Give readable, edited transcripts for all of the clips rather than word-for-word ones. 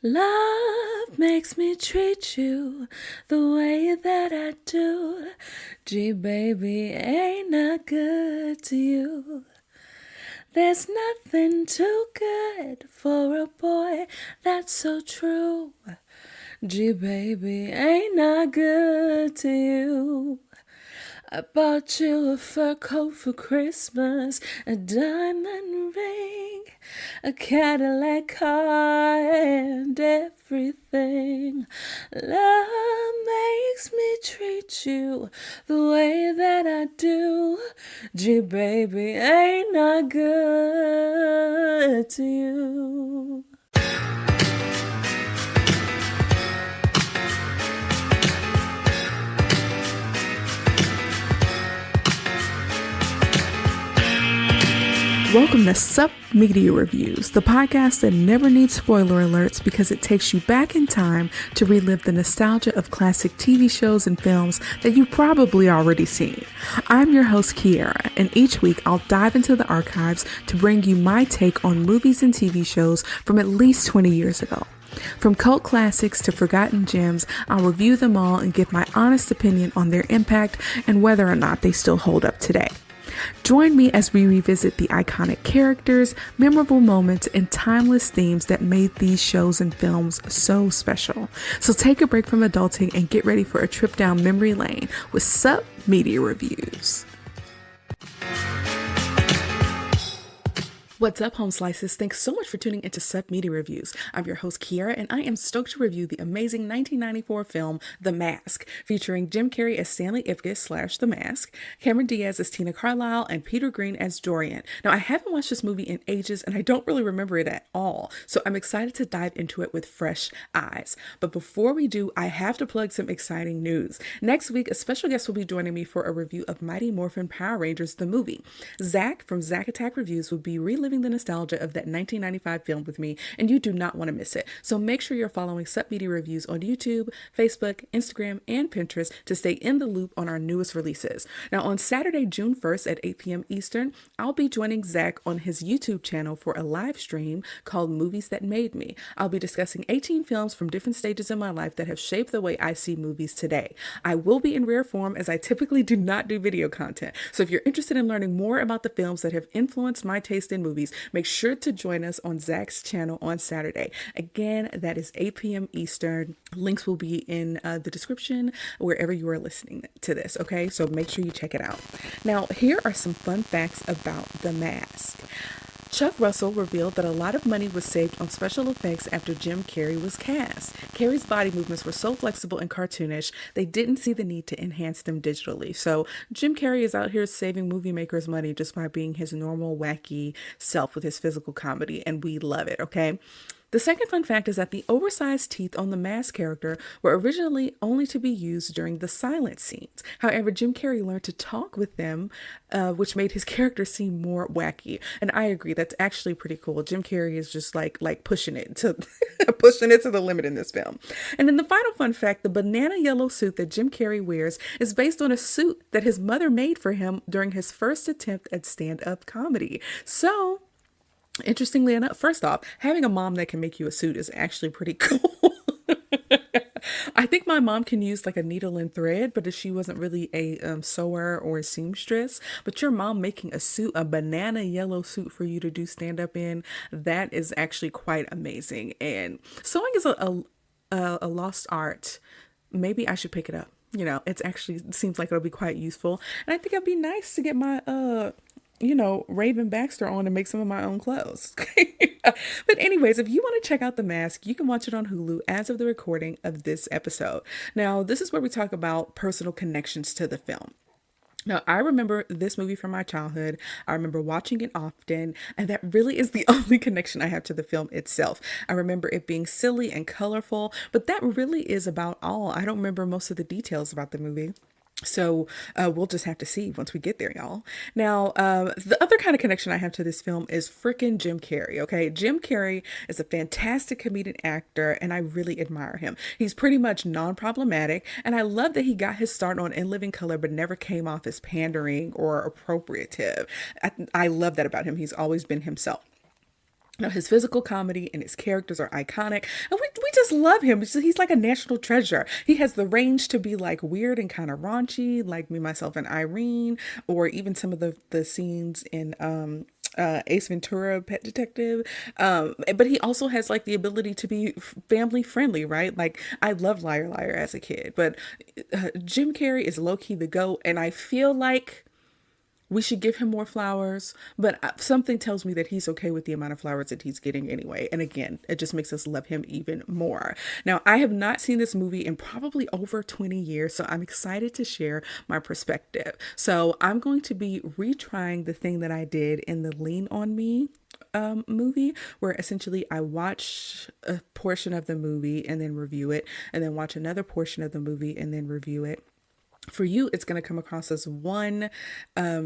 Love makes me treat you the way that I do. Gee, baby, ain't I good to you? There's nothing too good for a boy that's so true. Gee, baby, ain't I good to you? I bought you a fur coat for Christmas, a diamond ring, a Cadillac car, and everything. Love makes me treat you the way that I do. Gee, baby, ain't I good to you? Welcome to supmediareviews, the podcast that never needs spoiler alerts because it takes you back in time to relive the nostalgia of classic TV shows and films that you've probably already seen. I'm your host, Kiara, and each week I'll dive into the archives to bring you my take on movies and TV shows from at least 20 years ago. From cult classics to forgotten gems, I'll review them all and give my honest opinion on their impact and whether or not they still hold up today. Join me as we revisit the iconic characters, memorable moments, and timeless themes that made these shows and films so special. So take a break from adulting and get ready for a trip down memory lane with supmediareviews. What's up, Home Slices? Thanks so much for tuning into supmediareviews. I'm your host, Kiara, and I am stoked to review the amazing 1994 film, The Mask, featuring Jim Carrey as Stanley Ipkiss / The Mask, Cameron Diaz as Tina Carlisle, and Peter Green as Dorian. Now, I haven't watched this movie in ages, and I don't really remember it at all, so I'm excited to dive into it with fresh eyes. But before we do, I have to plug some exciting news. Next week, a special guest will be joining me for a review of Mighty Morphin Power Rangers, the movie. Zach from Zach Attack Reviews will be reliving the nostalgia of that 1995 film with me, and you do not want to miss it. So make sure you're following supmediareviews on YouTube, Facebook, Instagram, and Pinterest to stay in the loop on our newest releases. Now, on Saturday, June 1st at 8 p.m. Eastern, I'll be joining Zach on his YouTube channel for a live stream called Movies That Made Me. I'll be discussing 18 films from different stages in my life that have shaped the way I see movies today. I will be in rare form as I typically do not do video content. So if you're interested in learning more about the films that have influenced my taste in movies, make sure to join us on Zach's channel on Saturday. Again, that is 8 p.m. Eastern. Links will be in the description wherever you are listening to this, okay? So make sure you check it out. Now, here are some fun facts about The Mask. Chuck Russell revealed that a lot of money was saved on special effects after Jim Carrey was cast. Carrey's body movements were so flexible and cartoonish, they didn't see the need to enhance them digitally. So Jim Carrey is out here saving movie makers money just by being his normal wacky self with his physical comedy, and we love it, okay? The second fun fact is that the oversized teeth on the Mask character were originally only to be used during the silent scenes. However, Jim Carrey learned to talk with them, which made his character seem more wacky. And I agree, that's actually pretty cool. Jim Carrey is just like pushing it to pushing it to the limit in this film. And then the final fun fact, the banana yellow suit that Jim Carrey wears is based on a suit that his mother made for him during his first attempt at stand-up comedy. So, interestingly enough, first off, having a mom that can make you a suit is actually pretty cool. I think my mom can use like a needle and thread, but if she wasn't really a sewer or a seamstress, but your mom making a suit, a banana yellow suit for you to do stand up in, that is actually quite amazing. And sewing is a lost art. Maybe I should pick it up. You know, it's actually seems like it'll be quite useful. And I think it'd be nice to get my Raven Baxter on and make some of my own clothes. But anyways, if you want to check out The Mask, you can watch it on Hulu as of the recording of this episode. Now, this is where we talk about personal connections to the film. Now, I remember this movie from my childhood. I remember watching it often, and that really is the only connection I have to the film itself. I remember it being silly and colorful, but that really is about all. I don't remember most of the details about the movie. So we'll just have to see once we get there, y'all. Now, the other kind of connection I have to this film is freaking Jim Carrey, okay? Jim Carrey is a fantastic comedic actor, and I really admire him. He's pretty much non-problematic, and I love that he got his start on In Living Color, but never came off as pandering or appropriative. I love that about him. He's always been himself. His physical comedy and his characters are iconic, and we just love him. He's like a national treasure. He has the range to be like weird and kind of raunchy, like Me, Myself, and Irene, or even some of the scenes in Ace Ventura: Pet Detective. But he also has like the ability to be family friendly, right? Like I loved Liar Liar as a kid, but Jim Carrey is low key the GOAT, and I feel like we should give him more flowers, but something tells me that he's okay with the amount of flowers that he's getting anyway. And again, it just makes us love him even more. Now, I have not seen this movie in probably over 20 years, so I'm excited to share my perspective. So I'm going to be retrying the thing that I did in the Lean On Me movie, where essentially I watch a portion of the movie and then review it, and then watch another portion of the movie and then review it. For you, it's going to come across as one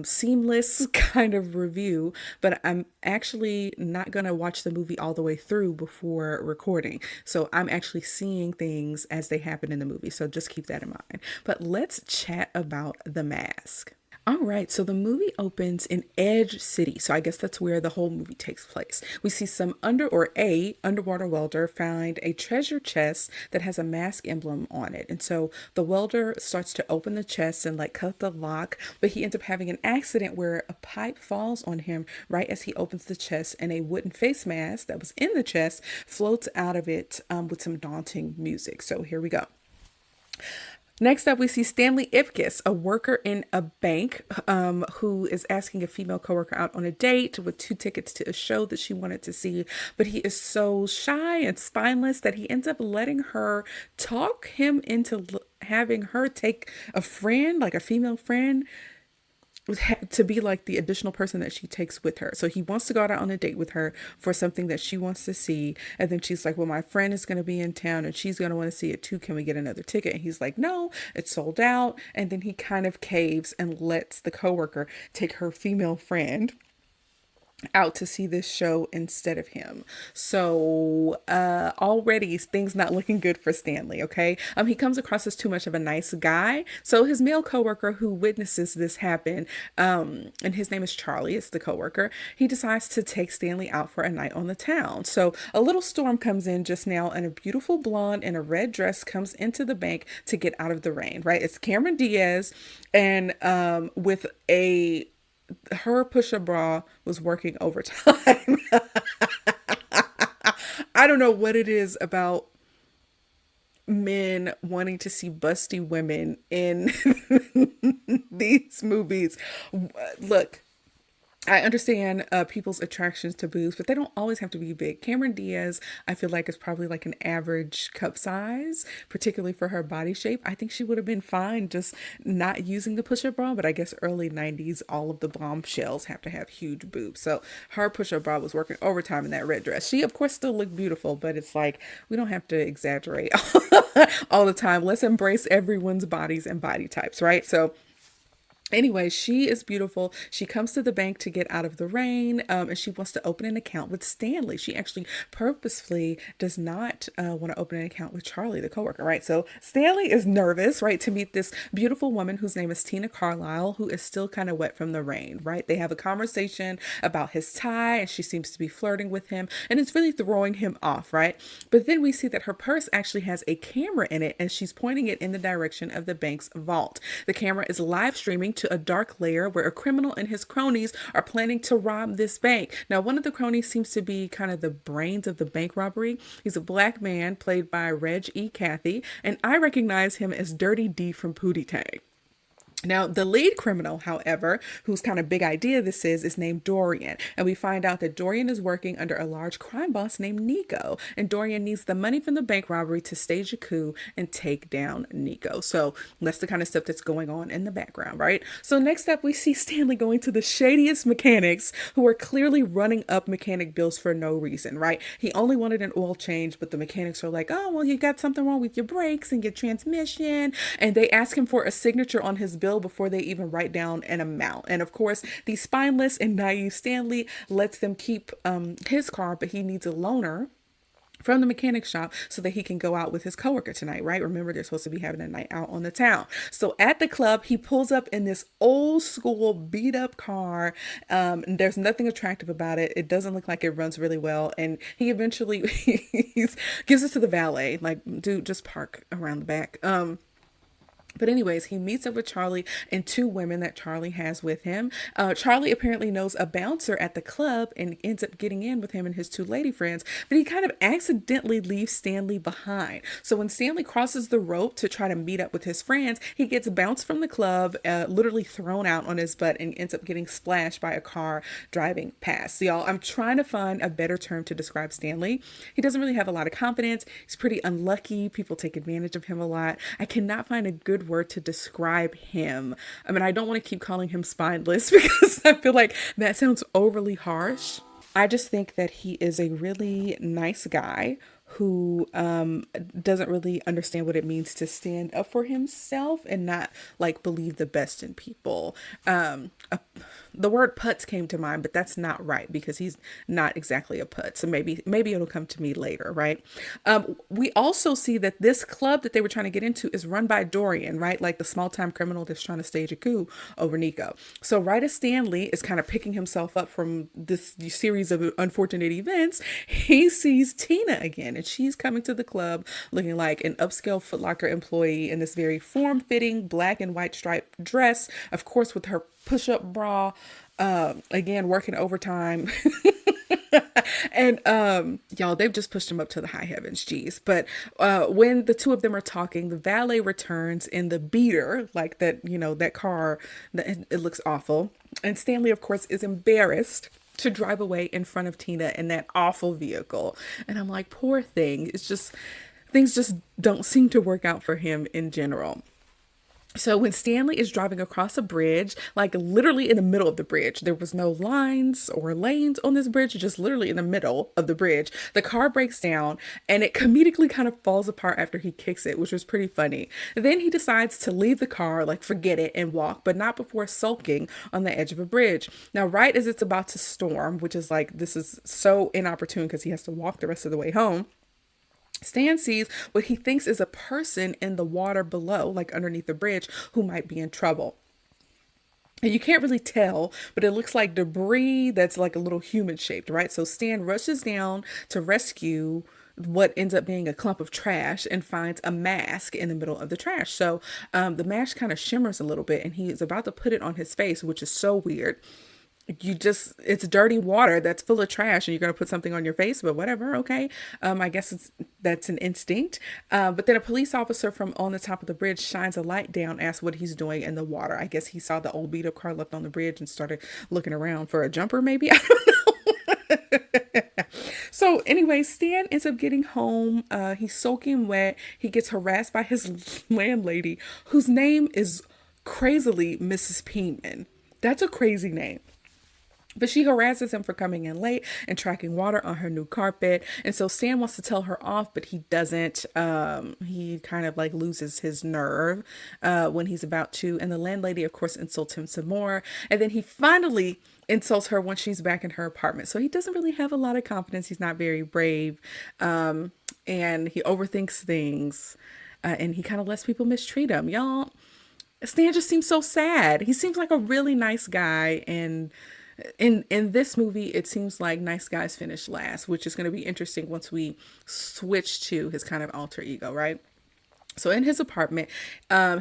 seamless kind of review, but I'm actually not going to watch the movie all the way through before recording. So I'm actually seeing things as they happen in the movie. So just keep that in mind. But let's chat about The Mask. All right, so the movie opens in Edge City. So I guess that's where the whole movie takes place. We see some underwater welder find a treasure chest that has a mask emblem on it. And so the welder starts to open the chest and like cut the lock, but he ends up having an accident where a pipe falls on him right as he opens the chest, and a wooden face mask that was in the chest floats out of it with some daunting music. So here we go. Next up, we see Stanley Ipkiss, a worker in a bank who is asking a female coworker out on a date with 2 tickets to a show that she wanted to see. But he is so shy and spineless that he ends up letting her talk him into having her take a friend, like a female friend, to be like the additional person that she takes with her. So he wants to go out on a date with her for something that she wants to see. And then she's like, well, my friend is going to be in town and she's going to want to see it too. Can we get another ticket? And he's like, no, it's sold out. And then he kind of caves and lets the coworker take her female friend out to see this show instead of him. So already things not looking good for Stanley. Okay, he comes across as too much of a nice guy. So his male coworker who witnesses this happen, and his name is Charlie, it's the coworker, he decides to take Stanley out for a night on the town. So a little storm comes in just now, and a beautiful blonde in a red dress comes into the bank to get out of the rain, right? It's Cameron Diaz, and with her push-up bra was working overtime. I don't know what it is about men wanting to see busty women in these movies. Look, I understand people's attractions to boobs, but they don't always have to be big. Cameron Diaz, I feel like, is probably like an average cup size, particularly for her body shape. I think she would have been fine just not using the push-up bra, but I guess early 90s, all of the bombshells have to have huge boobs. So her push-up bra was working overtime in that red dress. She, of course, still looked beautiful, but it's like, we don't have to exaggerate all the time. Let's embrace everyone's bodies and body types, right? So anyway, she is beautiful. She comes to the bank to get out of the rain, and she wants to open an account with Stanley. She actually purposefully does not want to open an account with Charlie, the coworker, right? So Stanley is nervous, right, to meet this beautiful woman whose name is Tina Carlisle, who is still kind of wet from the rain, right? They have a conversation about his tie, and she seems to be flirting with him, and it's really throwing him off, right? But then we see that her purse actually has a camera in it, and she's pointing it in the direction of the bank's vault. The camera is live streaming to a dark lair where a criminal and his cronies are planning to rob this bank. Now, one of the cronies seems to be kind of the brains of the bank robbery. He's a black man played by Reg E. Cathy, and I recognize him as Dirty D from Pootie Tang. Now, the lead criminal, however, whose kind of big idea this is named Dorian. And we find out that Dorian is working under a large crime boss named Nico. And Dorian needs the money from the bank robbery to stage a coup and take down Nico. So that's the kind of stuff that's going on in the background, right? So next up, we see Stanley going to the shadiest mechanics who are clearly running up mechanic bills for no reason, right? He only wanted an oil change, but the mechanics are like, oh, well, you got something wrong with your brakes and your transmission. And they ask him for a signature on his bill before they even write down an amount. And of course, the spineless and naive Stanley lets them keep his car, but he needs a loaner from the mechanic shop so that he can go out with his coworker tonight, right? Remember, they're supposed to be having a night out on the town. So at the club, he pulls up in this old school beat up car. And there's nothing attractive about it. It doesn't look like it runs really well. And he eventually gives it to the valet, like, dude, just park around the back. But anyways, he meets up with Charlie and two women that Charlie has with him. Charlie apparently knows a bouncer at the club and ends up getting in with him and his two lady friends. But he kind of accidentally leaves Stanley behind. So when Stanley crosses the rope to try to meet up with his friends, he gets bounced from the club, literally thrown out on his butt, and ends up getting splashed by a car driving past. So y'all, I'm trying to find a better term to describe Stanley. He doesn't really have a lot of confidence. He's pretty unlucky. People take advantage of him a lot. I cannot find a good word to describe him. I mean, I don't want to keep calling him spineless because I feel like that sounds overly harsh. I just think that he is a really nice guy who doesn't really understand what it means to stand up for himself and not like believe the best in people. The word putz came to mind, but that's not right because he's not exactly a putz. So maybe it'll come to me later, right? We also see that this club that they were trying to get into is run by Dorian, right? Like the small time criminal that's trying to stage a coup over Nico. So right as Stanley is kind of picking himself up from this series of unfortunate events, he sees Tina again, and she's coming to the club looking like an upscale Foot Locker employee in this very form-fitting black and white striped dress, of course with her push-up bra, again working overtime. And y'all, they've just pushed him up to the high heavens, geez. But when the two of them are talking, the valet returns in the beater, like that, you know, that car, it looks awful. And Stanley, of course, is embarrassed to drive away in front of Tina in that awful vehicle. And I'm like, poor thing. It's just, things just don't seem to work out for him in general. So when Stanley is driving across a bridge, like literally in the middle of the bridge, there was no lines or lanes on this bridge, just literally in the middle of the bridge, the car breaks down and it comedically kind of falls apart after he kicks it, which was pretty funny. Then he decides to leave the car, like forget it and walk, but not before sulking on the edge of a bridge. Now, right as it's about to storm, which is like, this is so inopportune because he has to walk the rest of the way home, Stan sees what he thinks is a person in the water below, like underneath the bridge, who might be in trouble. And you can't really tell, but it looks like debris that's like a little human shaped, right? So Stan rushes down to rescue what ends up being a clump of trash and finds a mask in the middle of the trash. So the mask kind of shimmers a little bit and he is about to put it on his face, which is so weird. It's dirty water that's full of trash and you're going to put something on your face, but whatever. Okay. I guess that's an instinct. But then a police officer from on the top of the bridge shines a light down, asks what he's doing in the water. I guess he saw the old beat up car left on the bridge and started looking around for a jumper, maybe. I don't know. So anyway, Stan ends up getting home. He's soaking wet. He gets harassed by his landlady, whose name is crazily Mrs. Peenman. That's a crazy name. But she harasses him for coming in late and tracking water on her new carpet. And so Stan wants to tell her off, but he doesn't. He kind of like loses his nerve when he's about to. And the landlady, of course, insults him some more. And then he finally insults her when she's back in her apartment. So he doesn't really have a lot of confidence. He's not very brave. And he overthinks things. And he kind of lets people mistreat him. Y'all, Stan just seems so sad. He seems like a really nice guy. And in this movie, it seems like nice guys finish last, which is going to be interesting once we switch to his kind of alter ego, right? So in his apartment,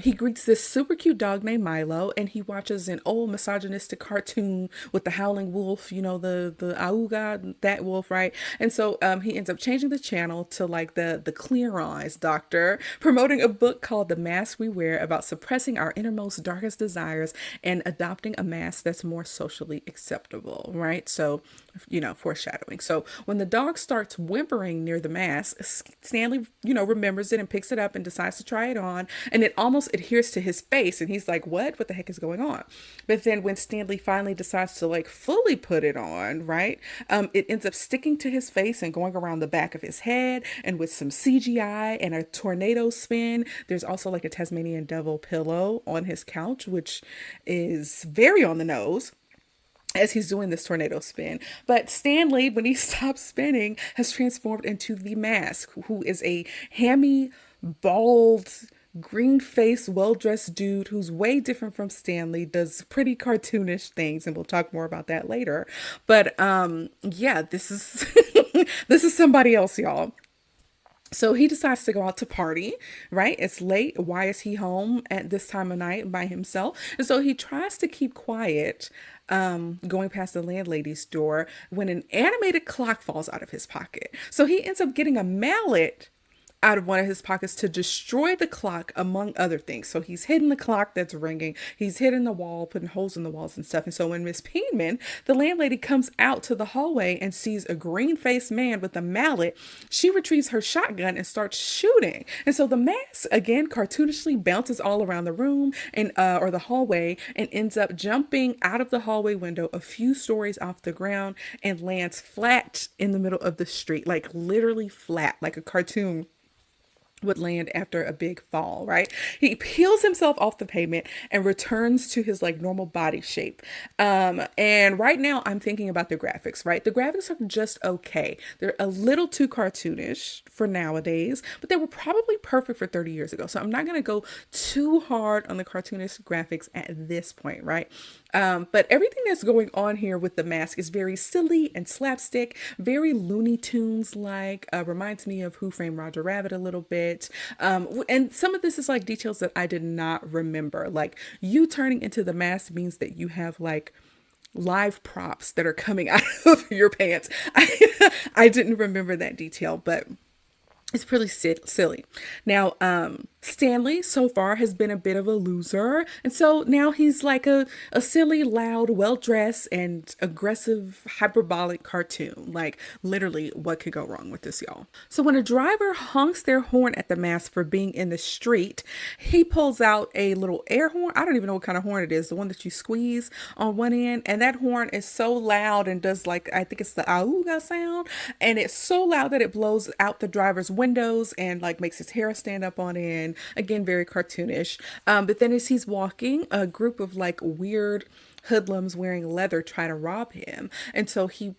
he greets this super cute dog named Milo, and he watches an old misogynistic cartoon with the howling wolf, you know, the Auga, that wolf, right? And so he ends up changing the channel to like the Clear Eyes doctor, promoting a book called The Mask We Wear about suppressing our innermost darkest desires and adopting a mask that's more socially acceptable, right? So, you know, foreshadowing. So when the dog starts whimpering near the mask, Stanley, you know, remembers it and picks it up and decides to try it on, and it almost adheres to his face, and he's like, what the heck is going on? But then when Stanley finally decides to like fully put it on, right, it ends up sticking to his face and going around the back of his head, and with some CGI and a tornado spin, there's also like a Tasmanian devil pillow on his couch, which is very on the nose. as he's doing this tornado spin. But Stanley, when he stops spinning, has transformed into the Mask, who is a hammy, bald, green-faced, well-dressed dude who's way different from Stanley, does pretty cartoonish things, and we'll talk more about that later. But yeah, this is this is somebody else, y'all. So he decides to go out to party, right? It's late. Why is he home at this time of night by himself? And so he tries to keep quiet, going past the landlady's door when an animated clock falls out of his pocket. So he ends up getting a mallet out of one of his pockets to destroy the clock, among other things. So he's hitting the clock that's ringing. He's hitting the wall, putting holes in the walls and stuff. And so when Miss Peenman, the landlady, comes out to the hallway and sees a green-faced man with a mallet, she retrieves her shotgun and starts shooting. And so the Mask, again, cartoonishly bounces all around the room and or the hallway, and ends up jumping out of the hallway window a few stories off the ground and lands flat in the middle of the street, like literally flat, like a cartoon would land after a big fall, right? He peels himself off the pavement and returns to his like normal body shape. And right now I'm thinking about the graphics, right? The graphics are just okay. They're a little too cartoonish for nowadays, but they were probably perfect for 30 years ago. So I'm not going to go too hard on the cartoonish graphics at this point, right? But everything that's going on here with the Mask is very silly and slapstick, very Looney Tunes like, reminds me of Who Framed Roger Rabbit a little bit. And some of this is like details that I did not remember. Like, you turning into the Mask means that you have like live props that are coming out of your pants. I didn't remember that detail, but it's pretty silly. Now, Stanley so far has been a bit of a loser. And so now he's like a silly, loud, well-dressed and aggressive, hyperbolic cartoon. Like, literally, what could go wrong with this, y'all? So when a driver honks their horn at the Mask for being in the street, he pulls out a little air horn. I don't even know what kind of horn it is. The one that you squeeze on one end. And that horn is so loud and does like, I think it's the auga sound. And it's so loud that it blows out the driver's windows and like makes his hair stand up on end. Again, very cartoonish. But then as he's walking, a group of like weird hoodlums wearing leather try to rob him. And so he,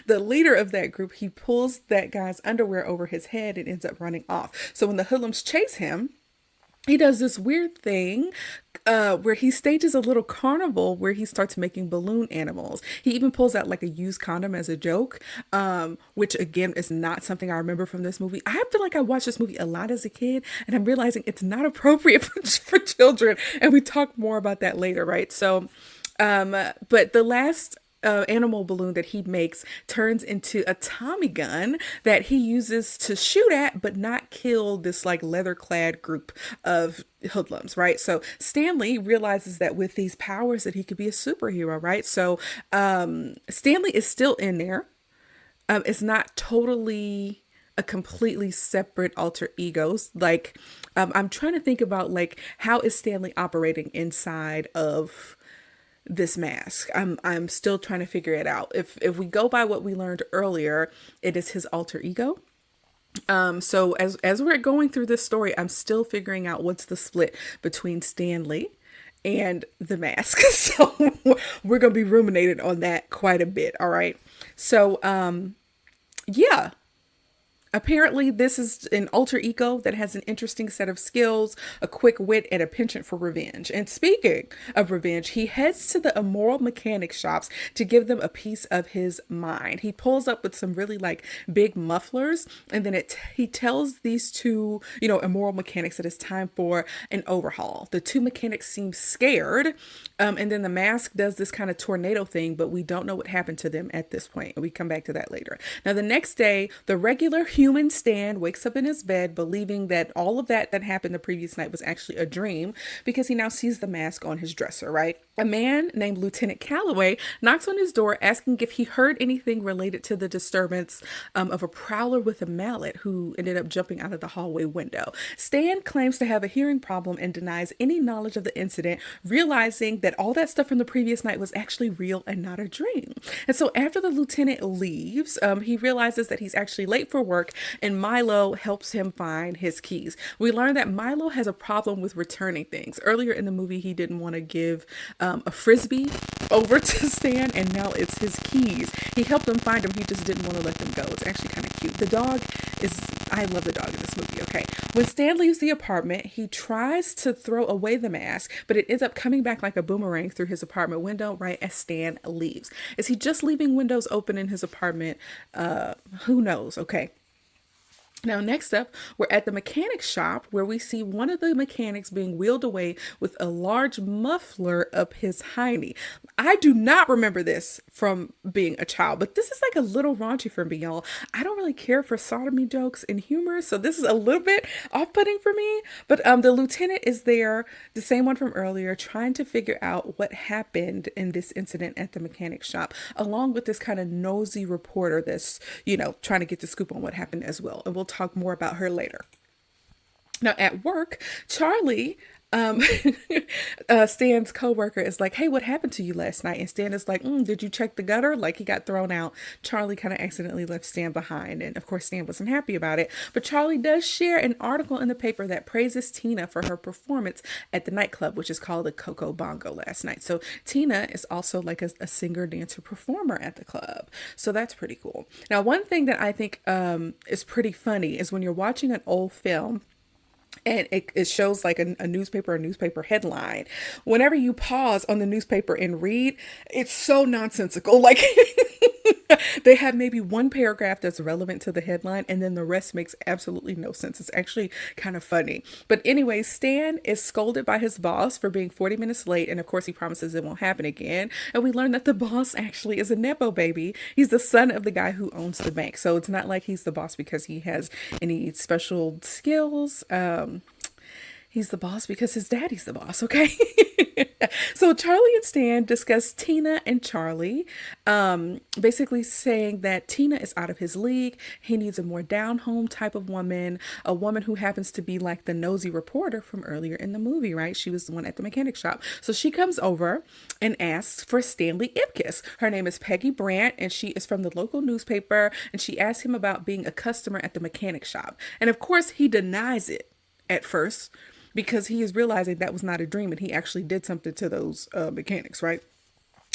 the leader of that group, he pulls that guy's underwear over his head and ends up running off. So when the hoodlums chase him, he does this weird thing where he stages a little carnival where he starts making balloon animals. He even pulls out like a used condom as a joke, which again is not something I remember from this movie. I feel like I watched this movie a lot as a kid, and I'm realizing it's not appropriate for children. And we talk more about that later, right? So, but the last animal balloon that he makes turns into a Tommy gun that he uses to shoot at but not kill this like leather clad group of hoodlums, right? So Stanley realizes that with these powers that he could be a superhero, right? So Stanley is still in there. It's not totally a completely separate alter egos. Like I'm trying to think about like, how is Stanley operating inside of this Mask? I'm still trying to figure it out. If we go by what we learned earlier, it is his alter ego. So as we're going through this story, I'm still figuring out what's the split between Stanley and the Mask. So we're gonna be ruminating on that quite a bit. All right. So yeah. Apparently, this is an alter ego that has an interesting set of skills, a quick wit, and a penchant for revenge. And speaking of revenge, he heads to the immoral mechanic shops to give them a piece of his mind. He pulls up with some really like big mufflers, and then he tells these two, immoral mechanics that it's time for an overhaul. The two mechanics seem scared, and then the Mask does this kind of tornado thing, but we don't know what happened to them at this point. We come back to that later. Now, the next day, the regular human Stan wakes up in his bed believing that all of that happened the previous night was actually a dream, because he now sees the Mask on his dresser, right? A man named Lieutenant Calloway knocks on his door asking if he heard anything related to the disturbance of a prowler with a mallet who ended up jumping out of the hallway window. Stan claims to have a hearing problem and denies any knowledge of the incident, realizing that all that stuff from the previous night was actually real and not a dream. And so after the lieutenant leaves, he realizes that he's actually late for work and Milo helps him find his keys. We learn that Milo has a problem with returning things. Earlier in the movie, he didn't want to give a frisbee over to Stan, and now it's his keys. He helped him find them. He just didn't want to let them go. It's actually kind of cute. The dog is, I love the dog in this movie. Okay. When Stan leaves the apartment, he tries to throw away the mask, but it ends up coming back like a boomerang through his apartment window right as Stan leaves. Is he just leaving windows open in his apartment? Who knows? Okay. Now, next up, we're at the mechanic shop where we see one of the mechanics being wheeled away with a large muffler up his hiney. I do not remember this from being a child, but this is like a little raunchy for me, y'all. I don't really care for sodomy jokes and humor, so this is a little bit off-putting for me. But the lieutenant is there, the same one from earlier, trying to figure out what happened in this incident at the mechanic shop, along with this kind of nosy reporter that's, trying to get the scoop on what happened as well. And we'll talk more about her later. Now at work, Charlie, Stan's coworker, is like, hey, what happened to you last night? And Stan is like, did you check the gutter? Like, he got thrown out. Charlie kind of accidentally left Stan behind. And of course, Stan wasn't happy about it. But Charlie does share an article in the paper that praises Tina for her performance at the nightclub, which is called the Coco Bongo last night. So Tina is also like a singer, dancer, performer at the club. So that's pretty cool. Now, one thing that I think is pretty funny is when you're watching an old film, and it shows like a newspaper headline. Whenever you pause on the newspaper and read, it's so nonsensical. Like they have maybe one paragraph that's relevant to the headline, and then the rest makes absolutely no sense. It's actually kind of funny. But anyway, Stan is scolded by his boss for being 40 minutes late. And of course, he promises it won't happen again. And we learn that the boss actually is a Nepo baby. He's the son of the guy who owns the bank. So it's not like he's the boss because he has any special skills. He's the boss because his daddy's the boss, okay? So Charlie and Stan discuss Tina and Charlie, basically saying that Tina is out of his league. He needs a more down-home type of woman, a woman who happens to be like the nosy reporter from earlier in the movie, right? She was the one at the mechanic shop. So she comes over and asks for Stanley Ipkiss. Her name is Peggy Brandt, and she is from the local newspaper, and she asks him about being a customer at the mechanic shop. And of course, he denies it at first, because he is realizing that was not a dream and he actually did something to those mechanics, right?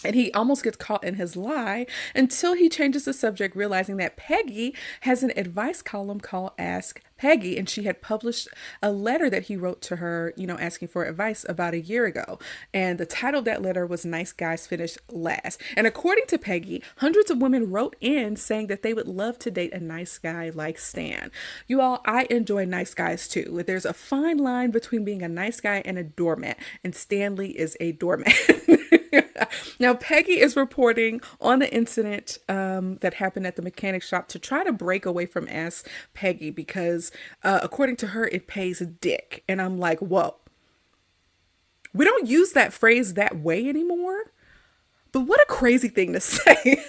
And he almost gets caught in his lie until he changes the subject, realizing that Peggy has an advice column called Ask Peggy. And she had published a letter that he wrote to her, asking for advice about a year ago. And the title of that letter was Nice Guys Finish Last. And according to Peggy, hundreds of women wrote in saying that they would love to date a nice guy like Stan. You all, I enjoy nice guys too. There's a fine line between being a nice guy and a doormat. And Stanley is a doormat. Now, Peggy is reporting on the incident that happened at the mechanic shop to try to break away from Ask Peggy because, according to her, it pays dick. And I'm like, whoa. We don't use that phrase that way anymore. But what a crazy thing to say.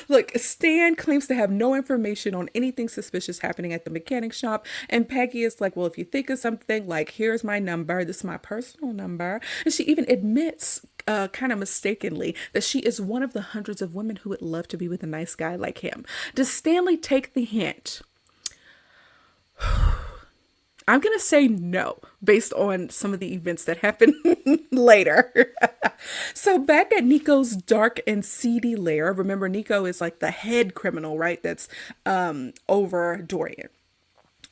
Look, Stan claims to have no information on anything suspicious happening at the mechanic shop. And Peggy is like, well, if you think of something, like, here's my number. This is my personal number. And she even admits, kind of mistakenly, that she is one of the hundreds of women who would love to be with a nice guy like him. Does Stanley take the hint? I'm going to say no, based on some of the events that happen later. So back at Nico's dark and seedy lair, remember Nico is like the head criminal, right? That's over Dorian.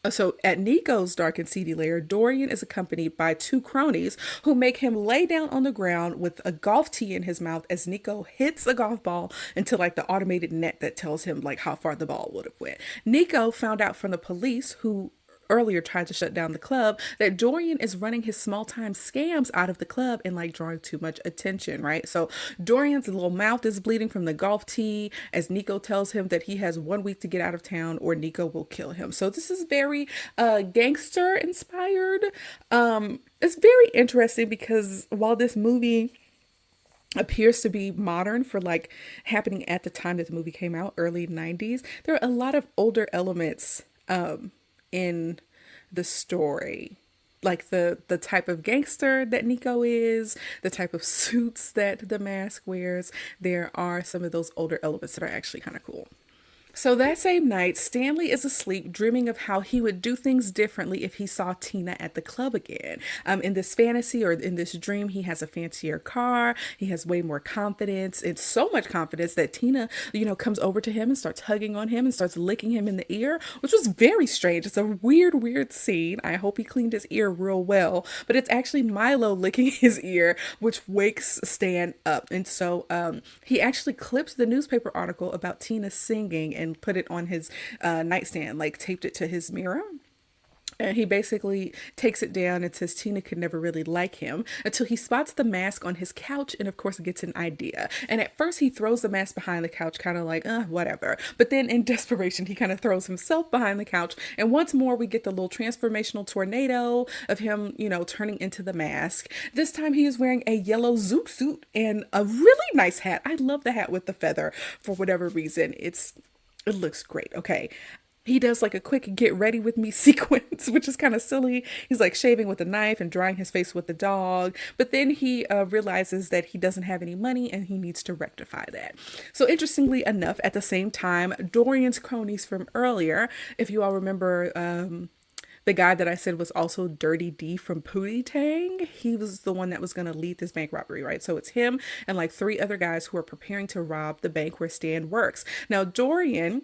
So at Nico's dark and seedy lair, Dorian is accompanied by two cronies who make him lay down on the ground with a golf tee in his mouth as Nico hits a golf ball into like the automated net that tells him like how far the ball would have went. Nico found out from the police, who earlier tried to shut down the club, that Dorian is running his small time scams out of the club and like drawing too much attention, right? So Dorian's little mouth is bleeding from the golf tee as Nico tells him that he has 1 week to get out of town or Nico will kill him. So this is very gangster inspired. It's very interesting because while this movie appears to be modern for like happening at the time that the movie came out, early 90s, there are a lot of older elements in the story, like the type of gangster that Nico is, the type of suits that the mask wears. There are some of those older elements that are actually kind of cool. So that same night, Stanley is asleep, dreaming of how he would do things differently if he saw Tina at the club again. In this fantasy or in this dream, he has a fancier car. He has way more confidence. It's so much confidence that Tina, comes over to him and starts hugging on him and starts licking him in the ear, which was very strange. It's a weird, weird scene. I hope he cleaned his ear real well, but it's actually Milo licking his ear, which wakes Stan up. And so he actually clipped the newspaper article about Tina singing and put it on his nightstand, like taped it to his mirror. And he basically takes it down and says Tina could never really like him until he spots the mask on his couch and, of course, gets an idea. And at first, he throws the mask behind the couch, kind of like, whatever. But then, in desperation, he kind of throws himself behind the couch. And once more, we get the little transformational tornado of him, turning into the mask. This time, he is wearing a yellow zoot suit and a really nice hat. I love the hat with the feather for whatever reason. It looks great. Okay. He does like a quick get ready with me sequence, which is kind of silly. He's like shaving with a knife and drying his face with the dog. But then he realizes that he doesn't have any money and he needs to rectify that. So interestingly enough, at the same time, Dorian's cronies from earlier, if you all remember, the guy that I said was also Dirty D from Pootie Tang, he was the one that was going to lead this bank robbery, right? So it's him and like 3 other guys who are preparing to rob the bank where Stan works. Now, Dorian,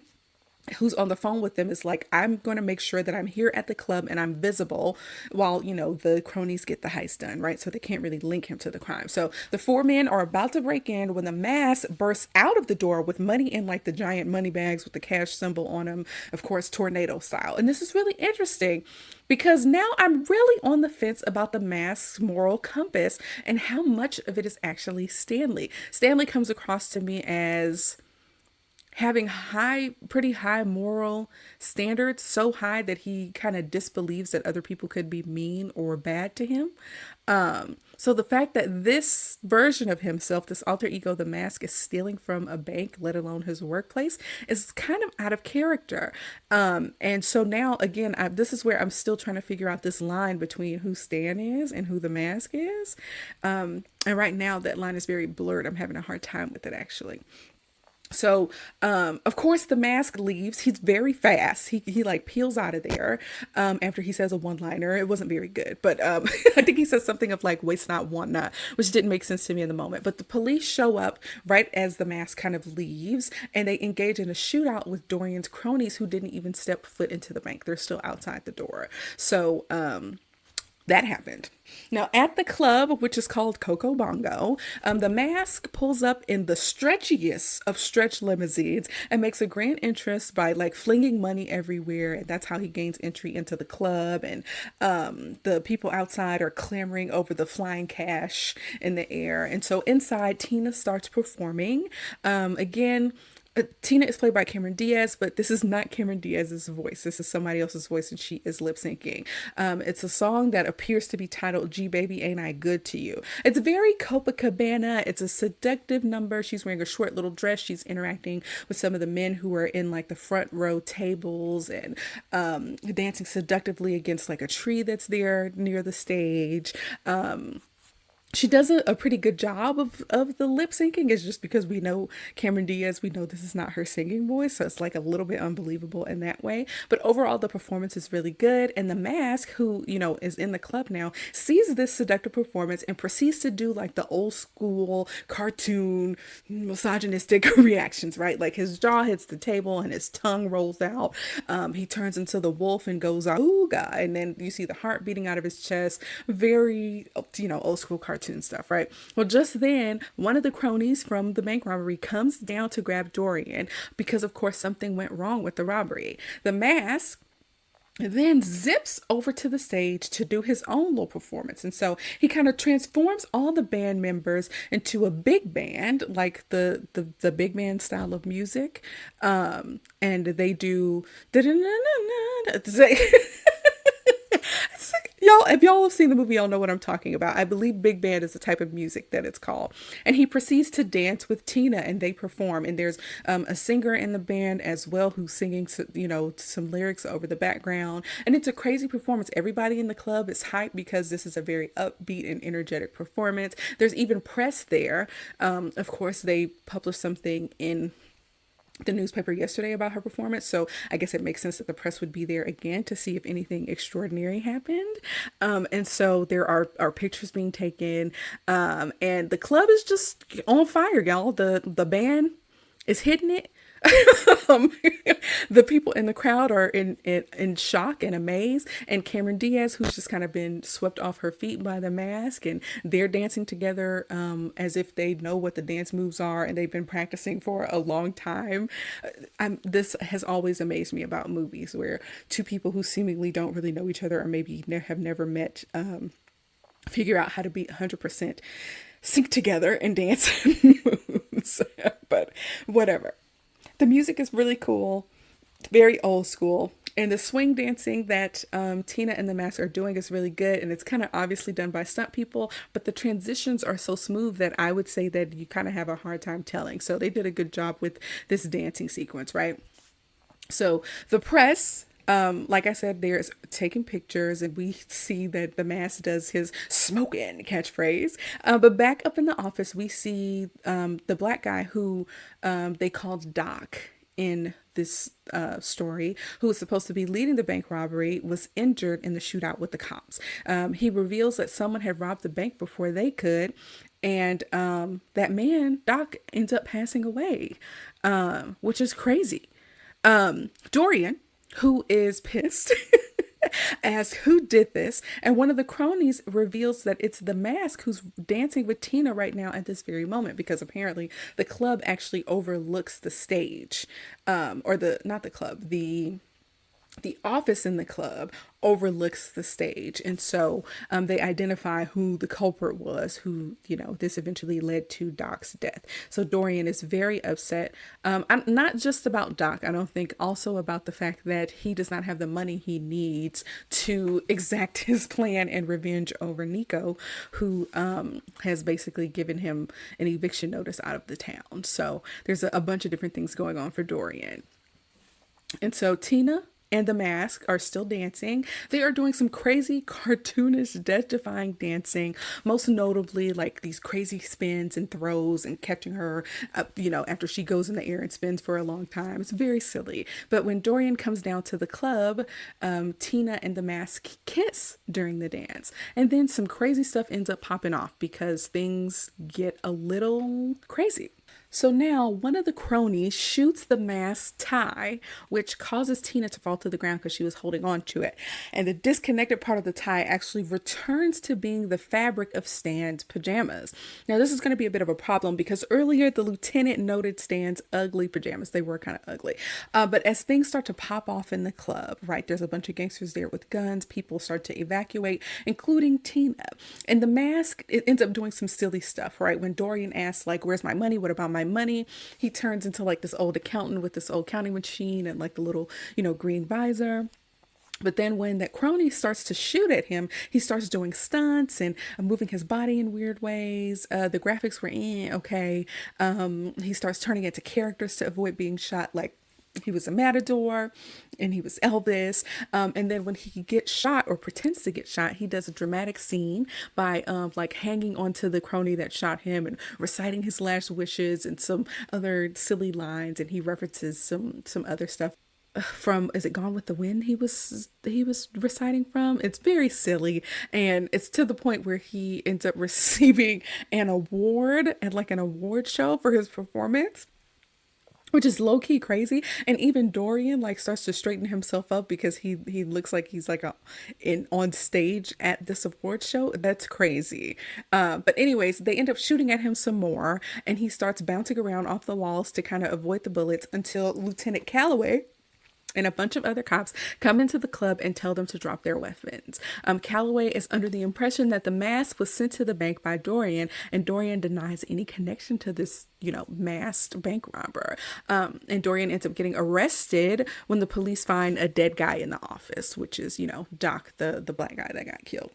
who's on the phone with them, is like, I'm going to make sure that I'm here at the club and I'm visible while, the cronies get the heist done, right? So they can't really link him to the crime. So the 4 men are about to break in when the mask bursts out of the door with money in like the giant money bags with the cash symbol on them, of course, tornado style. And this is really interesting because now I'm really on the fence about the mask's moral compass and how much of it is actually Stanley. Stanley comes across to me as having pretty high moral standards, so high that he kind of disbelieves that other people could be mean or bad to him. So the fact that this version of himself, this alter ego, the mask, is stealing from a bank, let alone his workplace, is kind of out of character. And so now, again, this is where I'm still trying to figure out this line between who Stan is and who the mask is. And right now, that line is very blurred. I'm having a hard time with it, actually. So, of course, the mask leaves. He's very fast. He like peels out of there after he says a one-liner. It wasn't very good, but I think he says something of like waste not, want not, which didn't make sense to me in the moment. But the police show up right as the mask kind of leaves, and they engage in a shootout with Dorian's cronies who didn't even step foot into the bank. They're still outside the door. So, that happened. Now, at the club, which is called Coco Bongo, the mask pulls up in the stretchiest of stretch limousines and makes a grand entrance by like flinging money everywhere. And that's how he gains entry into the club. And the people outside are clamoring over the flying cash in the air. And so inside, Tina starts performing. Again, Tina is played by Cameron Diaz, but this is not Cameron Diaz's voice. This is somebody else's voice, and she is lip syncing. It's a song that appears to be titled "G Baby Ain't I Good to You." It's very Copacabana. It's a seductive number. She's wearing a short little dress. She's interacting with some of the men who are in like the front row tables and dancing seductively against like a tree that's there near the stage. She does a pretty good job of the lip syncing. It's just because we know Cameron Diaz, we know this is not her singing voice. So it's like a little bit unbelievable in that way. But overall, the performance is really good. And the mask, who, is in the club now, sees this seductive performance and proceeds to do like the old school cartoon misogynistic reactions, right? Like his jaw hits the table and his tongue rolls out. He turns into the wolf and goes, "Ooga," and then you see the heart beating out of his chest. Very, old school cartoon stuff, right? Well, just then, one of the cronies from the bank robbery comes down to grab Dorian because, of course, something went wrong with the robbery. The mask then zips over to the stage to do his own little performance. And so he kind of transforms all the band members into a big band, like the big band style of music. And they do y'all, if y'all have seen the movie, y'all know what I'm talking about. I believe big band is the type of music that it's called. And he proceeds to dance with Tina and they perform. And there's a singer in the band as well who's singing, some lyrics over the background. And it's a crazy performance. Everybody in the club is hyped because this is a very upbeat and energetic performance. There's even press there. Of course, they published something in the newspaper yesterday about her performance, so I guess it makes sense that the press would be there again to see if anything extraordinary happened. And so there are pictures being taken, and the club is just on fire, y'all. The band is hitting it. um, the people in the crowd are in shock and amaze, and Cameron Diaz, who's just kind of been swept off her feet by the mask, and they're dancing together as if they know what the dance moves are and they've been practicing for a long time. This has always amazed me about movies where two people who seemingly don't really know each other or maybe have never met figure out how to be 100% sync together and dance moves. But whatever. The music is really cool, very old school. And the swing dancing that Tina and the Mask are doing is really good. And it's kind of obviously done by stunt people, but the transitions are so smooth that I would say that you kind of have a hard time telling. So they did a good job with this dancing sequence, right? So the press, like I said, there's taking pictures, and we see that the Mask does his smoking catchphrase. But back up in the office, we see the black guy who they called Doc in this story, who was supposed to be leading the bank robbery, was injured in the shootout with the cops. He reveals that someone had robbed the bank before they could, and that man, Doc, ends up passing away, which is crazy. Dorian, who is pissed, asks who did this, and one of the cronies reveals that it's the Mask who's dancing with Tina right now at this very moment, because apparently the club actually overlooks the stage, or the not the club, the office in the club overlooks the stage. And so they identify who the culprit was, who, this eventually led to Doc's death. So Dorian is very upset. Not just about Doc, I don't think, also about the fact that he does not have the money he needs to exact his plan and revenge over Nico, who has basically given him an eviction notice out of the town. So there's a bunch of different things going on for Dorian. And so Tina and the Mask are still dancing. They are doing some crazy cartoonish death-defying dancing, most notably like these crazy spins and throws and catching her after she goes in the air and spins for a long time. It's very silly. But when Dorian comes down to the club, Tina and the Mask kiss during the dance, and then some crazy stuff ends up popping off because things get a little crazy. So now one of the cronies shoots the Mask's tie, which causes Tina to fall to the ground because she was holding on to it. And the disconnected part of the tie actually returns to being the fabric of Stan's pajamas. Now this is going to be a bit of a problem because earlier the lieutenant noted Stan's ugly pajamas. They were kind of ugly. But as things start to pop off in the club, right, there's a bunch of gangsters there with guns. People start to evacuate, including Tina. And the Mask, it ends up doing some silly stuff, right? When Dorian asks, like, where's my money? What about my money? He turns into like this old accountant with this old counting machine and like the little, green visor. But then when that crony starts to shoot at him, he starts doing stunts and moving his body in weird ways. The graphics were okay. He starts turning into characters to avoid being shot, like he was a matador and he was Elvis. And then when he gets shot or pretends to get shot, he does a dramatic scene by like hanging onto the crony that shot him and reciting his last wishes and some other silly lines. And he references some other stuff from, is it Gone with the Wind he was reciting from? It's very silly, and it's to the point where he ends up receiving an award at like an award show for his performance, which is low-key crazy. And even Dorian like starts to straighten himself up because he looks like he's like on stage at this award show. That's crazy. But anyways, they end up shooting at him some more, and he starts bouncing around off the walls to kind of avoid the bullets until Lieutenant Calloway and a bunch of other cops come into the club and tell them to drop their weapons. Calloway is under the impression that the Mask was sent to the bank by Dorian, and Dorian denies any connection to this, masked bank robber. And Dorian ends up getting arrested when the police find a dead guy in the office, which is, Doc, the black guy that got killed.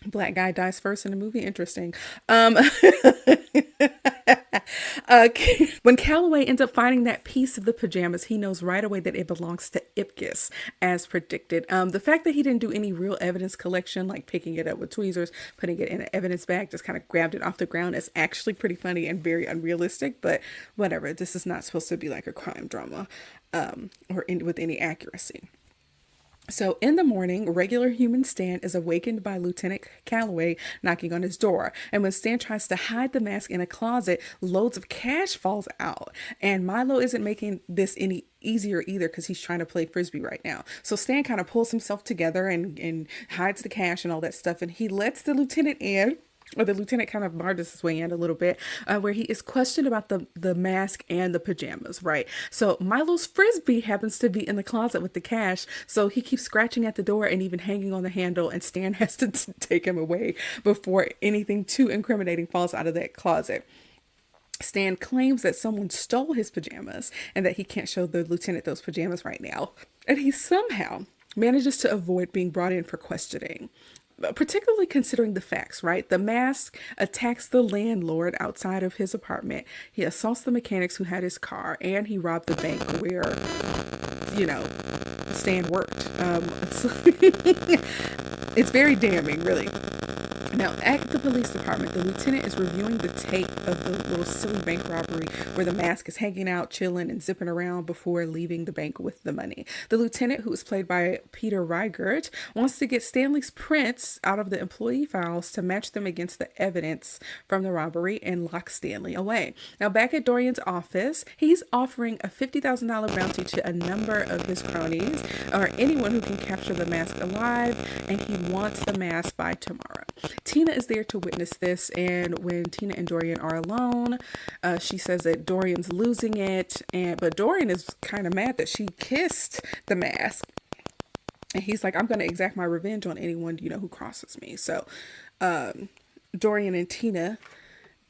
Black guy dies first in the movie. Interesting. When Calloway ends up finding that piece of the pajamas, he knows right away that it belongs to Ipkiss, as predicted. The fact that he didn't do any real evidence collection, like picking it up with tweezers, putting it in an evidence bag, just kind of grabbed it off the ground, is actually pretty funny and very unrealistic. But whatever. This is not supposed to be like a crime drama, with any accuracy. So in the morning, regular human Stan is awakened by Lieutenant Calloway knocking on his door. And when Stan tries to hide the mask in a closet, loads of cash falls out. And Milo isn't making this any easier either because he's trying to play frisbee right now. So Stan kind of pulls himself together and hides the cash and all that stuff. And he lets the lieutenant in. Or the lieutenant kind of barges his way in a little bit, where he is questioned about the mask and the pajamas, right? So Milo's frisbee happens to be in the closet with the cash, so he keeps scratching at the door and even hanging on the handle, and Stan has to take him away before anything too incriminating falls out of that closet. Stan claims that someone stole his pajamas and that he can't show the lieutenant those pajamas right now. And he somehow manages to avoid being brought in for questioning. Particularly considering the facts, right? The mask attacks the landlord outside of his apartment. He assaults the mechanics who had his car, and he robbed the bank where, Stan worked. It's very damning, really. Now, at the police department, the lieutenant is reviewing the tape of the little silly bank robbery where the mask is hanging out, chilling, and zipping around before leaving the bank with the money. The lieutenant, who is played by Peter Reigert, wants to get Stanley's prints out of the employee files to match them against the evidence from the robbery and lock Stanley away. Now, back at Dorian's office, he's offering a $50,000 bounty to a number of his cronies or anyone who can capture the mask alive, and he wants the mask by tomorrow. Tina is there to witness this, and when Tina and Dorian are alone, she says that Dorian's losing it, but Dorian is kind of mad that she kissed the mask, and he's like, I'm going to exact my revenge on anyone, who crosses me. So Dorian and Tina,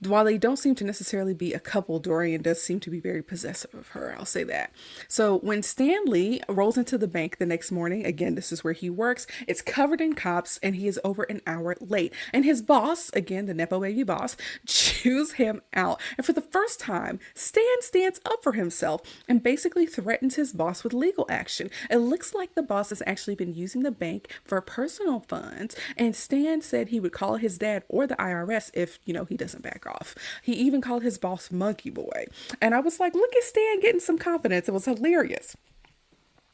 while they don't seem to necessarily be a couple, Dorian does seem to be very possessive of her. I'll say that. So when Stanley rolls into the bank the next morning, again, this is where he works, it's covered in cops and he is over an hour late. And his boss, again, the Nepo baby boss, chews him out. And for the first time, Stan stands up for himself and basically threatens his boss with legal action. It looks like the boss has actually been using the bank for personal funds. And Stan said he would call his dad or the IRS if, he doesn't back off. He even called his boss Monkey Boy. And I was like, look at Stan getting some confidence. It was hilarious.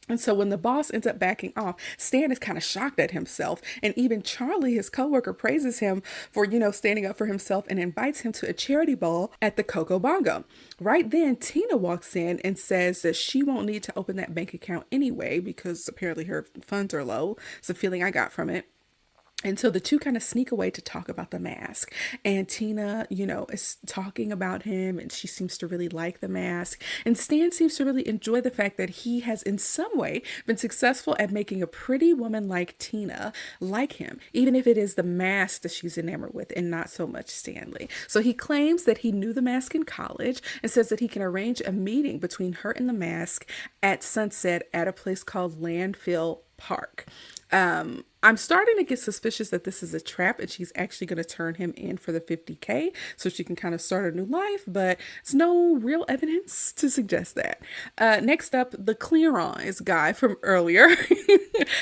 And so when the boss ends up backing off, Stan is kind of shocked at himself. And even Charlie, his coworker, praises him for, standing up for himself and invites him to a charity ball at the Coco Bongo. Right then, Tina walks in and says that she won't need to open that bank account anyway because apparently her funds are low. It's a feeling I got from it. And so the two kind of sneak away to talk about the mask. And Tina, is talking about him and she seems to really like the mask. And Stan seems to really enjoy the fact that he has in some way been successful at making a pretty woman like Tina like him, even if it is the mask that she's enamored with and not so much Stanley. So he claims that he knew the mask in college and says that he can arrange a meeting between her and the mask at sunset at a place called Landfill Park. I'm starting to get suspicious that this is a trap and she's actually going to turn him in for the $50K so she can kind of start a new life, but there's no real evidence to suggest that. Next up, the Clear Eyes guy from earlier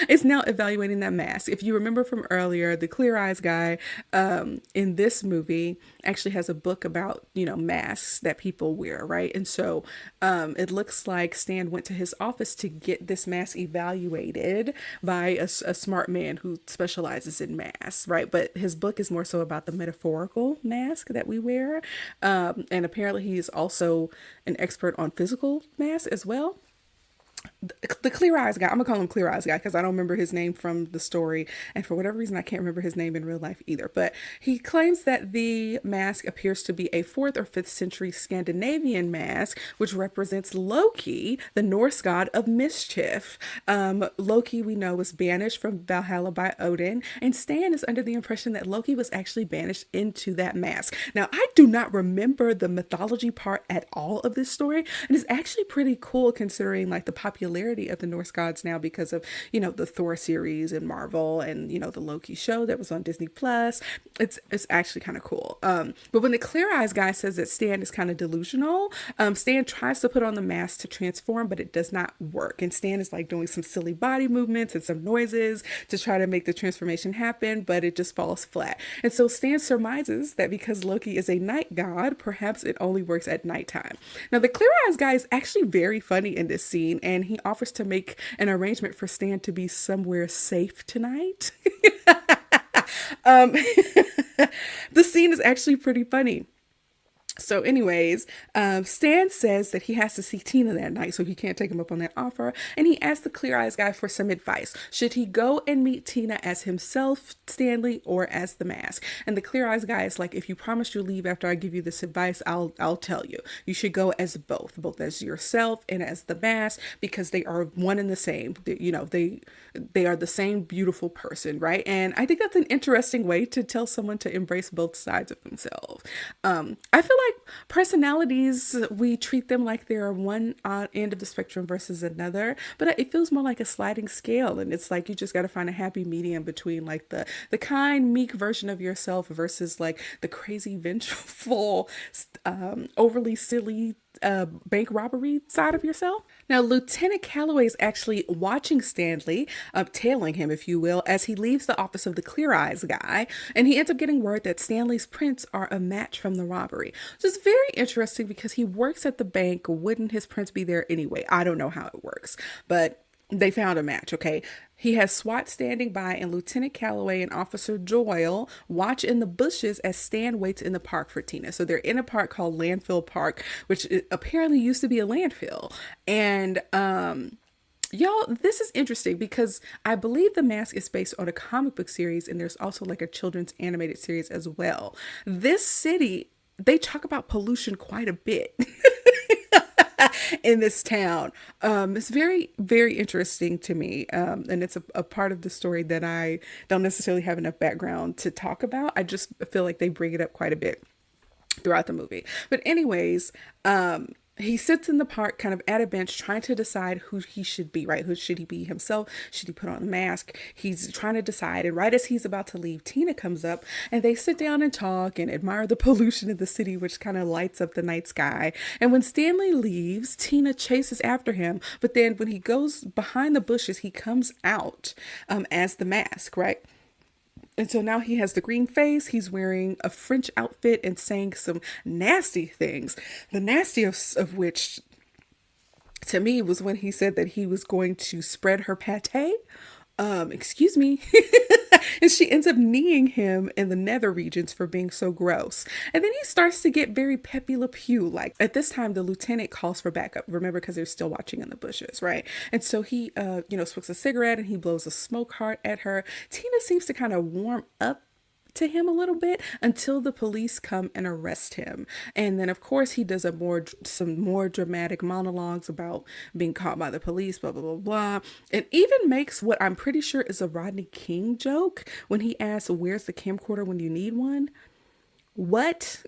is now evaluating that mask. If you remember from earlier, the Clear Eyes guy in this movie actually has a book about, masks that people wear, right? And so it looks like Stan went to his office to get this mask evaluated by a smart man who specializes in masks, right? But his book is more so about the metaphorical mask that we wear. And apparently he's also an expert on physical masks as well. The Clear Eyes guy, I'm gonna call him Clear Eyes guy because I don't remember his name from the story, and for whatever reason I can't remember his name in real life either, but he claims that the mask appears to be a 4th or 5th century Scandinavian mask which represents Loki, the Norse god of mischief. Loki, we know, was banished from Valhalla by Odin, and Stan is under the impression that Loki was actually banished into that mask. Now, I do not remember the mythology part at all of this story, and it's actually pretty cool considering like the popularity popularity of the Norse gods now because of, the Thor series and Marvel and, the Loki show that was on Disney Plus. It's actually kind of cool. But when the Clear Eyes guy says that Stan is kind of delusional, Stan tries to put on the mask to transform, but it does not work. And Stan is like doing some silly body movements and some noises to try to make the transformation happen, but it just falls flat. And so Stan surmises that because Loki is a night god, perhaps it only works at nighttime. Now, the Clear Eyes guy is actually very funny in this scene, and he offers to make an arrangement for Stan to be somewhere safe tonight. um, the scene is actually pretty funny. So anyways, Stan says that he has to see Tina that night, so he can't take him up on that offer. And he asks the Clear Eyes guy for some advice. Should he go and meet Tina as himself, Stanley, or as the Mask? And the Clear Eyes guy is like, if you promise you'll leave after I give you this advice, I'll tell you. You should go as both as yourself and as the Mask, because they are one and the same. They are the same beautiful person, right? And I think that's an interesting way to tell someone to embrace both sides of themselves. I feel like personalities, we treat them like they're one end of the spectrum versus another, but it feels more like a sliding scale. And it's like, you just got to find a happy medium between like the kind, meek version of yourself versus like the crazy, vengeful, overly silly, bank robbery side of yourself. Now, Lieutenant Calloway is actually watching Stanley, tailing him, if you will, as he leaves the office of the Clear Eyes guy, and he ends up getting word that Stanley's prints are a match from the robbery. So it's very interesting because he works at the bank. Wouldn't his prints be there anyway? I don't know how it works, but they found a match, okay? He has SWAT standing by, and Lieutenant Calloway and Officer Doyle watch in the bushes as Stan waits in the park for Tina. So they're in a park called Landfill Park, which apparently used to be a landfill. And y'all, this is interesting because I believe The Mask is based on a comic book series, and there's also like a children's animated series as well. This city, they talk about pollution quite a bit. In this town. It's very, very interesting to me. And it's a part of the story that I don't necessarily have enough background to talk about. I just feel like they bring it up quite a bit throughout the movie. But anyways, he sits in the park kind of at a bench trying to decide who he should be, right? Who should he be himself? Should he put on a mask? He's trying to decide. And right as he's about to leave, Tina comes up and they sit down and talk and admire the pollution in the city, which kind of lights up the night sky. And when Stanley leaves, Tina chases after him. But then when he goes behind the bushes, he comes out as the Mask, right? And so now he has the green face, he's wearing a French outfit and saying some nasty things. The nastiest of which, to me, was when he said that he was going to spread her pate. Excuse me. And she ends up kneeing him in the nether regions for being so gross. And then he starts to get very Pepe Le Pew. Like at this time, the lieutenant calls for backup. Remember, because they're still watching in the bushes, right? And so he, smokes a cigarette and he blows a smoke heart at her. Tina seems to kind of warm up to him a little bit until the police come and arrest him. And then of course he does some more dramatic monologues about being caught by the police, blah blah blah blah, and even makes what I'm pretty sure is a Rodney King joke when he asks, where's the camcorder when you need one? What?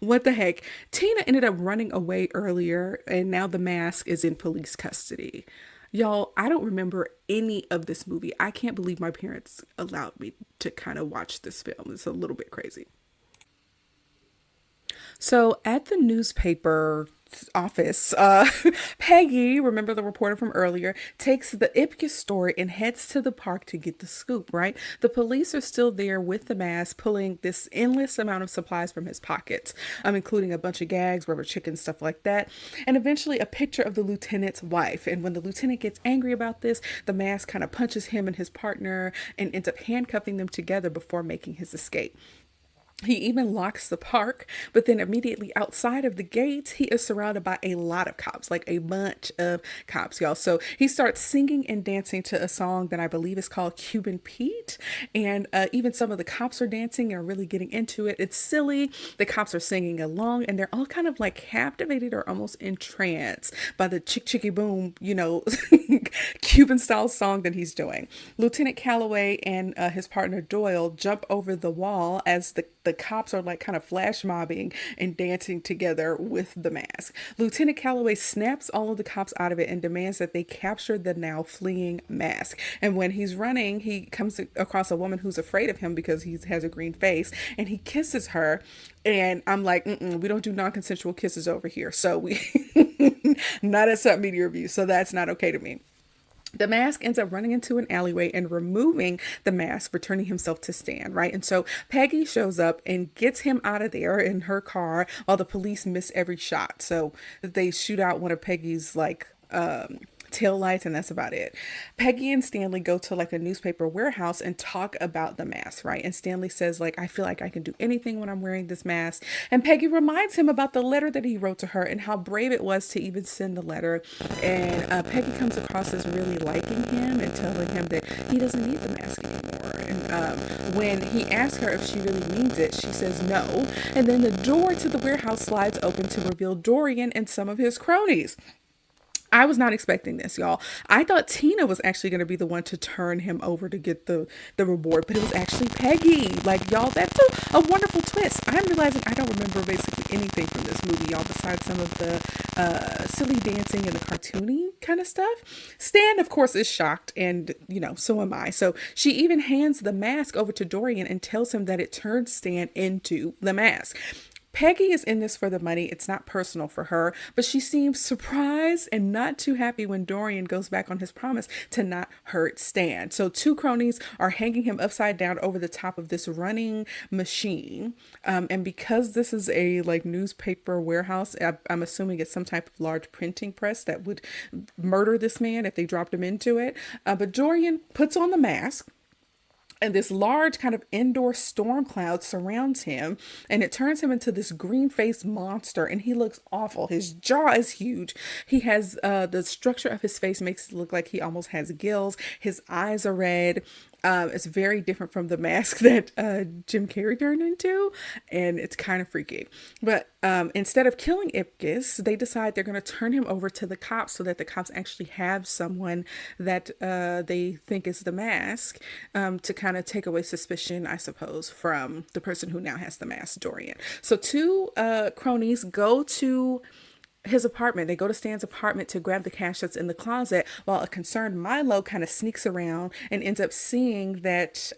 What the heck? Tina ended up running away earlier, and now the Mask is in police custody. Y'all, I don't remember any of this movie. I can't believe my parents allowed me to kind of watch this film. It's a little bit crazy. So at the newspaper office, Peggy, remember the reporter from earlier, takes the Ipkiss story and heads to the park to get the scoop, right? The police are still there with the Mask, pulling this endless amount of supplies from his pockets, including a bunch of gags, rubber chickens, stuff like that, and eventually a picture of the lieutenant's wife. And when the lieutenant gets angry about this, the Mask kind of punches him and his partner and ends up handcuffing them together before making his escape. He even locks the park, but then immediately outside of the gates, he is surrounded by a lot of cops, like a bunch of cops, y'all. So he starts singing and dancing to a song that I believe is called Cuban Pete. And even some of the cops are dancing and are really getting into it. It's silly. The cops are singing along and they're all kind of like captivated or almost entranced by the chick chicky boom, Cuban style song that he's doing. Lieutenant Calloway and his partner Doyle jump over the wall as the the cops are like kind of flash mobbing and dancing together with the mask. Lieutenant Calloway snaps all of the cops out of it and demands that they capture the now fleeing mask. And when he's running, he comes across a woman who's afraid of him because he has a green face, and he kisses her. And I'm like, we don't do non-consensual kisses over here. So we not at Sup Media Reviews. So that's not okay to me. The mask ends up running into an alleyway and removing the mask, returning himself to Stan, right? And so Peggy shows up and gets him out of there in her car while the police miss every shot. So they shoot out one of Peggy's tail lights, and that's about it. Peggy and Stanley go to like a newspaper warehouse and talk about the mask, right? And Stanley says like, I feel like I can do anything when I'm wearing this mask. And Peggy reminds him about the letter that he wrote to her and how brave it was to even send the letter. And Peggy comes across as really liking him and telling him that he doesn't need the mask anymore. And when he asks her if she really means it, she says no. And then the door to the warehouse slides open to reveal Dorian and some of his cronies. I was not expecting this, y'all. I thought Tina was actually going to be the one to turn him over to get the reward, but it was actually Peggy. Like, y'all, that's a wonderful twist. I'm realizing I don't remember basically anything from this movie, y'all, besides some of the silly dancing and the cartoony kind of stuff. Stan, of course, is shocked, and, so am I. So she even hands the mask over to Dorian and tells him that it turned Stan into the mask. Peggy is in this for the money. It's not personal for her, but she seems surprised and not too happy when Dorian goes back on his promise to not hurt Stan. So two cronies are hanging him upside down over the top of this running machine. And because this is a newspaper warehouse, I'm assuming it's some type of large printing press that would murder this man if they dropped him into it. But Dorian puts on the mask, and this large kind of indoor storm cloud surrounds him, and it turns him into this green-faced monster, and he looks awful. His jaw is huge. He has the structure of his face makes it look like he almost has gills. His eyes are red. It's very different from the mask that Jim Carrey turned into, and it's kind of freaky. But instead of killing Ipkiss, they decide they're going to turn him over to the cops so that the cops actually have someone that they think is the mask, to kind of take away suspicion, I suppose, from the person who now has the mask, Dorian. So two cronies go to his apartment. They go to Stan's apartment to grab the cash that's in the closet, while a concerned Milo kind of sneaks around and ends up seeing that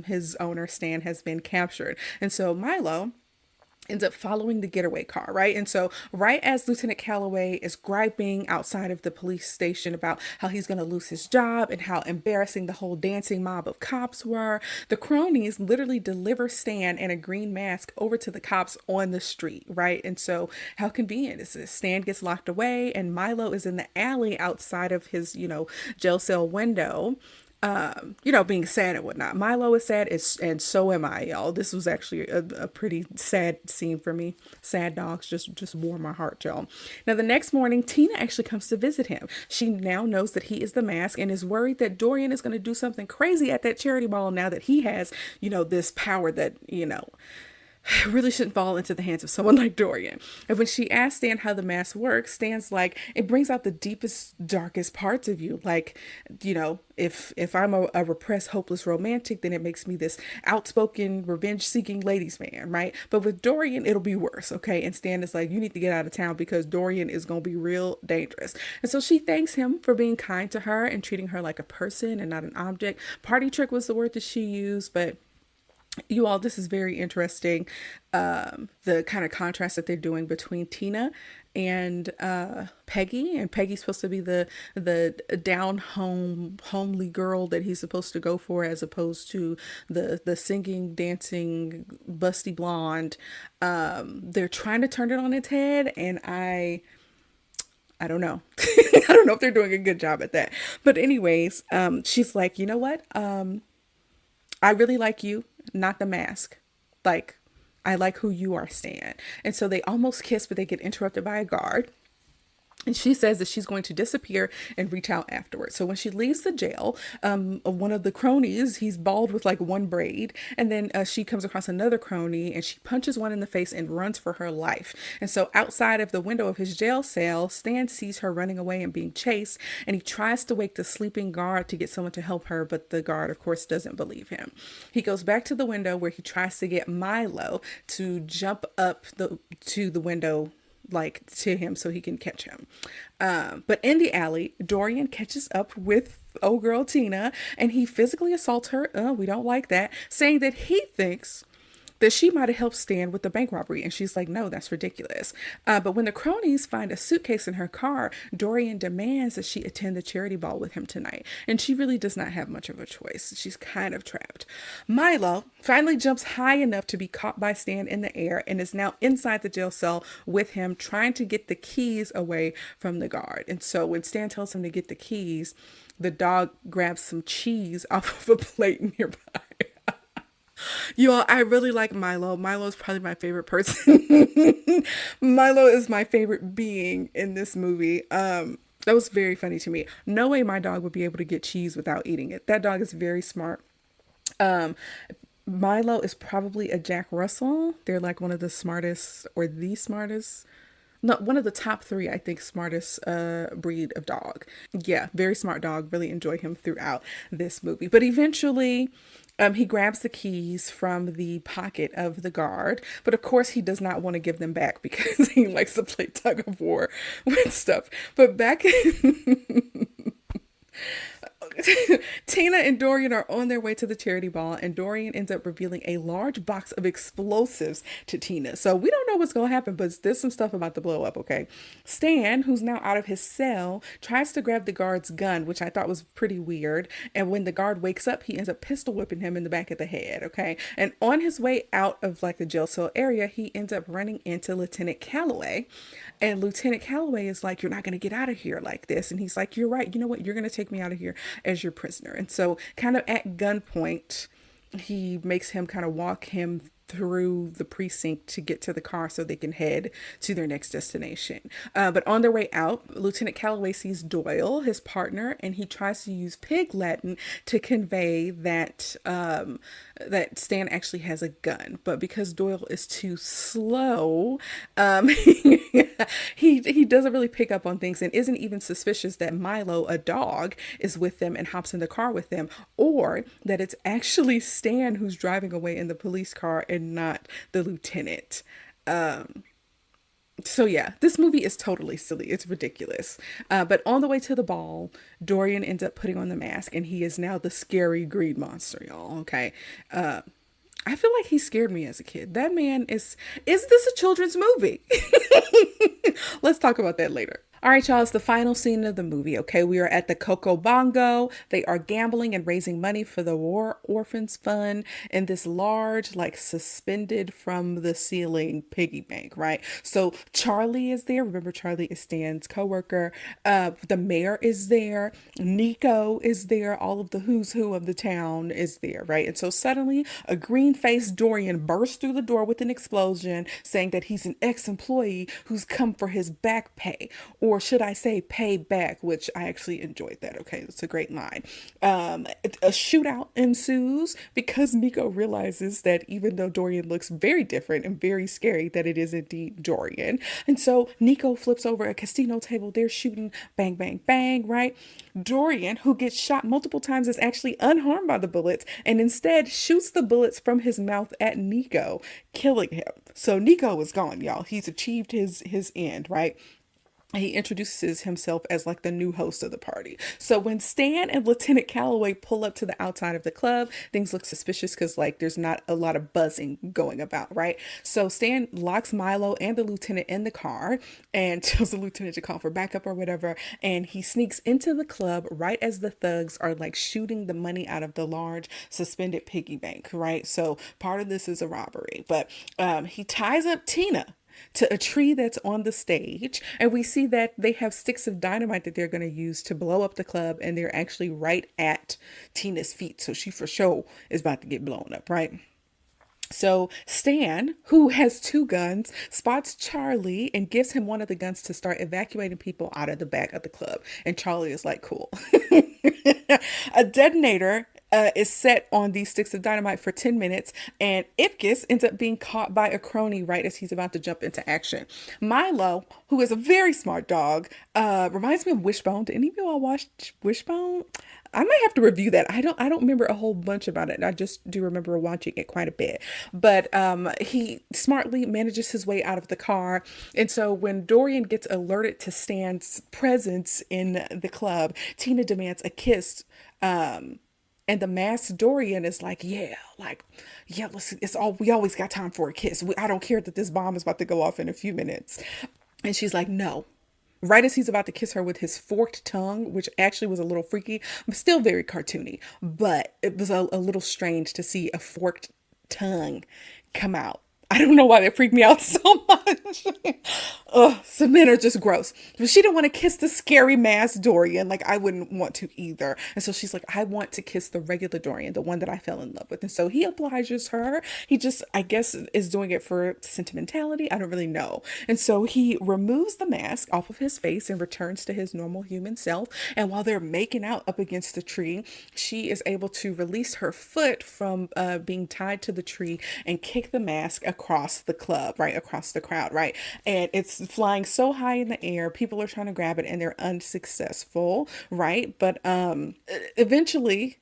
his owner, Stan, has been captured. And so Milo ends up following the getaway car, right? And so right as Lieutenant Calloway is griping outside of the police station about how he's going to lose his job and how embarrassing the whole dancing mob of cops were, the cronies literally deliver Stan and a green mask over to the cops on the street, right? And so how convenient is this? Stan gets locked away and Milo is in the alley outside of his, jail cell window, being sad and whatnot. Milo is sad, and so am I, y'all. This was actually a pretty sad scene for me. Sad dogs just warm my heart, y'all. Now, the next morning, Tina actually comes to visit him. She now knows that he is the mask and is worried that Dorian is going to do something crazy at that charity ball now that he has, this power that, really shouldn't fall into the hands of someone like Dorian. And when she asks Stan how the mask works, Stan's like, it brings out the deepest, darkest parts of you. Like, if I'm a repressed, hopeless romantic, then it makes me this outspoken, revenge-seeking ladies' man, right? But with Dorian, it'll be worse, okay? And Stan is like, you need to get out of town because Dorian is going to be real dangerous. And so she thanks him for being kind to her and treating her like a person and not an object. Party trick was the word that she used, but you all, this is very interesting. The kind of contrast that they're doing between Tina and Peggy, and Peggy's supposed to be the down home, homely girl that he's supposed to go for, as opposed to the singing, dancing, busty blonde. They're trying to turn it on its head, and I don't know. I don't know if they're doing a good job at that. But anyways, she's like, you know what? I really like you, not the mask. Like, I like who you are, Stan. And so they almost kiss, but they get interrupted by a guard. And she says that she's going to disappear and reach out afterwards. So when she leaves the jail, one of the cronies, he's bald with like one braid. And then she comes across another crony and she punches one in the face and runs for her life. And so outside of the window of his jail cell, Stan sees her running away and being chased. And he tries to wake the sleeping guard to get someone to help her. But the guard, of course, doesn't believe him. He goes back to the window where he tries to get Milo to jump up to the window like to him so he can catch him. But in the alley, Dorian catches up with old girl Tina and he physically assaults her. We don't like that, saying that he thinks that she might have helped Stan with the bank robbery. And she's like, no, that's ridiculous. But when the cronies find a suitcase in her car, Dorian demands that she attend the charity ball with him tonight. And she really does not have much of a choice. She's kind of trapped. Milo finally jumps high enough to be caught by Stan in the air and is now inside the jail cell with him, trying to get the keys away from the guard. And so when Stan tells him to get the keys, the dog grabs some cheese off of a plate nearby. You all, I really like Milo. Milo is probably my favorite person. Milo is my favorite being in this movie. That was very funny to me. No way my dog would be able to get cheese without eating it. That dog is very smart. Milo is probably a Jack Russell. They're like one of the smartest or the smartest. No, one of the top three, I think, smartest breed of dog. Yeah, very smart dog. Really enjoy him throughout this movie. But eventually, he grabs the keys from the pocket of the guard. But of course, he does not want to give them back because he likes to play tug of war with stuff. But back in... Tina and Dorian are on their way to the charity ball, and Dorian ends up revealing a large box of explosives to Tina. So we don't know what's going to happen, but there's some stuff about to blow up, okay? Stan, who's now out of his cell, tries to grab the guard's gun, which I thought was pretty weird. And when the guard wakes up, he ends up pistol whipping him in the back of the head, okay? And on his way out of like the jail cell area, he ends up running into Lieutenant Calloway. And Lieutenant Calloway is like, you're not going to get out of here like this. And he's like, you're right. You know what? You're going to take me out of here as your prisoner. And so kind of at gunpoint, he makes him kind of walk him through the precinct to get to the car so they can head to their next destination. But on their way out, Lieutenant Calloway sees Doyle, his partner, and he tries to use Pig Latin to convey that that Stan actually has a gun. But because Doyle is too slow, he doesn't really pick up on things and isn't even suspicious that Milo, a dog, is with them and hops in the car with them, or that it's actually Stan who's driving away in the police car and not the lieutenant. So yeah, this movie is totally silly. It's ridiculous. But on the way to the ball, Dorian ends up putting on the mask and he is now the scary green monster, y'all. Okay. I feel like he scared me as a kid. That man is this a children's movie? Let's talk about that later. All right, y'all, it's the final scene of the movie, okay? We are at the Coco Bongo. They are gambling and raising money for the War Orphans Fund in this large, like, suspended from the ceiling piggy bank, right? So Charlie is there. Remember, Charlie is Stan's coworker. The mayor is there. Nico is there. All of the who's who of the town is there, right? And so suddenly, a green-faced Dorian bursts through the door with an explosion, saying that he's an ex-employee who's come for his back pay, or should I say pay back, which I actually enjoyed that. Okay, it's a great line. A shootout ensues because Nico realizes that even though Dorian looks very different and very scary, that it is indeed Dorian. And so Nico flips over a casino table. They're shooting bang, bang, bang, right? Dorian, who gets shot multiple times, is actually unharmed by the bullets and instead shoots the bullets from his mouth at Nico, killing him. So Nico is gone, y'all. He's achieved his end, right? He introduces himself as like the new host of the party. So when Stan and Lieutenant Calloway pull up to the outside of the club, things look suspicious because like there's not a lot of buzzing going about, right? So Stan locks Milo and the lieutenant in the car and tells the lieutenant to call for backup or whatever. And he sneaks into the club right as the thugs are like shooting the money out of the large suspended piggy bank, right? So part of this is a robbery, but he ties up Tina to a tree that's on the stage, and we see that they have sticks of dynamite that they're going to use to blow up the club, and they're actually right at Tina's feet, so she for sure is about to get blown up, right? So Stan, who has two guns, spots Charlie and gives him one of the guns to start evacuating people out of the back of the club. And Charlie is like, cool. A detonator is set on these sticks of dynamite for 10 minutes, and Ipkiss ends up being caught by a crony right as he's about to jump into action. Milo, who is a very smart dog, reminds me of Wishbone. Did any of y'all watch Wishbone? I might have to review that. I don't remember a whole bunch about it. I just do remember watching it quite a bit. But he smartly manages his way out of the car. And so when Dorian gets alerted to Stan's presence in the club, Tina demands a kiss. And the masked Dorian is like, yeah, listen, it's all we always got time for a kiss. I don't care that this bomb is about to go off in a few minutes. And she's like, no. Right as he's about to kiss her with his forked tongue, which actually was a little freaky, but still very cartoony. But it was a little strange to see a forked tongue come out. I don't know why that freaked me out so much. Ugh, some men are just gross. But she didn't want to kiss the scary masked Dorian. Like, I wouldn't want to either. And so she's like, I want to kiss the regular Dorian, the one that I fell in love with. And so he obliges her. He just, I guess, is doing it for sentimentality. I don't really know. And so he removes the mask off of his face and returns to his normal human self. And while they're making out up against the tree, she is able to release her foot from being tied to the tree and kick the mask across the club, right? Across the crowd, right? And it's flying so high in the air, people are trying to grab it and they're unsuccessful, right? But eventually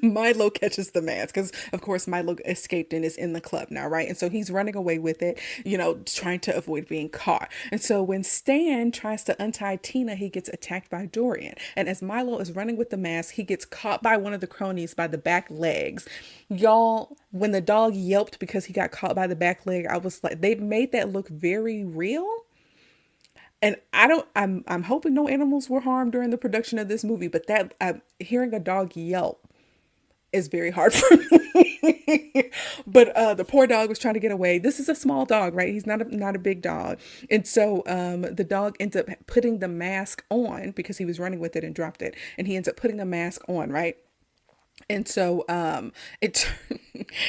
Milo catches the mask because, of course, Milo escaped and is in the club now, right? And so he's running away with it, trying to avoid being caught. And so when Stan tries to untie Tina, he gets attacked by Dorian. And as Milo is running with the mask, he gets caught by one of the cronies by the back legs. Y'all, when the dog yelped because he got caught by the back leg, I was like, they made that look very real. And I'm hoping no animals were harmed during the production of this movie, but that hearing a dog yelp is very hard for me. But the poor dog was trying to get away. This is a small dog, right? He's not a big dog. And so the dog ends up putting the mask on because he was running with it and dropped it. And he ends up putting the mask on, right? And so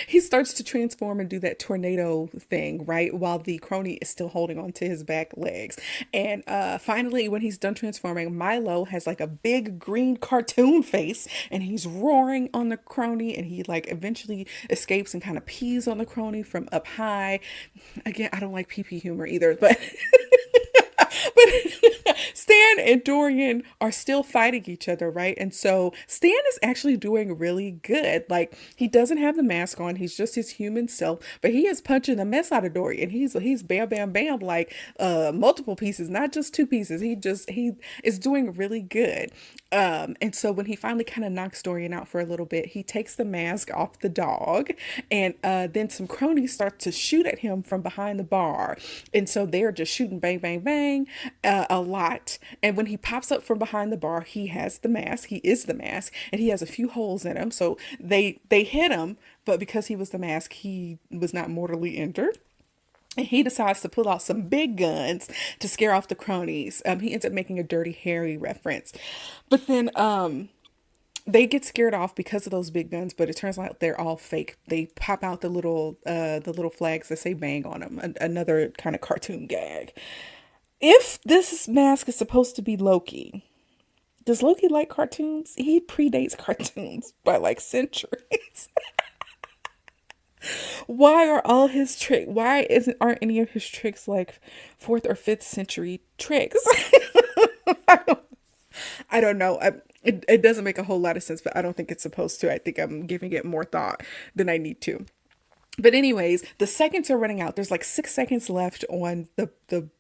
he starts to transform and do that tornado thing, right? While the crony is still holding on to his back legs. And finally, when he's done transforming, Milo has like a big green cartoon face and he's roaring on the crony, and he like eventually escapes and kind of pees on the crony from up high. Again, I don't like pee-pee humor either, but but Stan and Dorian are still fighting each other, right? And so Stan is actually doing really good. Like, he doesn't have the mask on. He's just his human self, but he is punching the mess out of Dorian. He's bam, bam, bam, like multiple pieces, not just two pieces. He is doing really good. And so when he finally kind of knocks Dorian out for a little bit, he takes the mask off the dog, and then some cronies start to shoot at him from behind the bar. And so they're just shooting bang, bang, bang a lot. And when he pops up from behind the bar, he has the mask. He is the mask, and he has a few holes in him. So they hit him, but because he was the mask, he was not mortally injured. And he decides to pull out some big guns to scare off the cronies. He ends up making a Dirty Harry reference. But then they get scared off because of those big guns, but it turns out they're all fake. They pop out the little flags that say bang on them. Another kind of cartoon gag. If this mask is supposed to be Loki, does Loki like cartoons? He predates cartoons by like centuries. Why are all his tricks? Aren't any of his tricks like 4th or 5th century tricks? I don't know. It doesn't make a whole lot of sense, but I don't think it's supposed to. I think I'm giving it more thought than I need to. But anyways, the seconds are running out. There's like 6 seconds left on the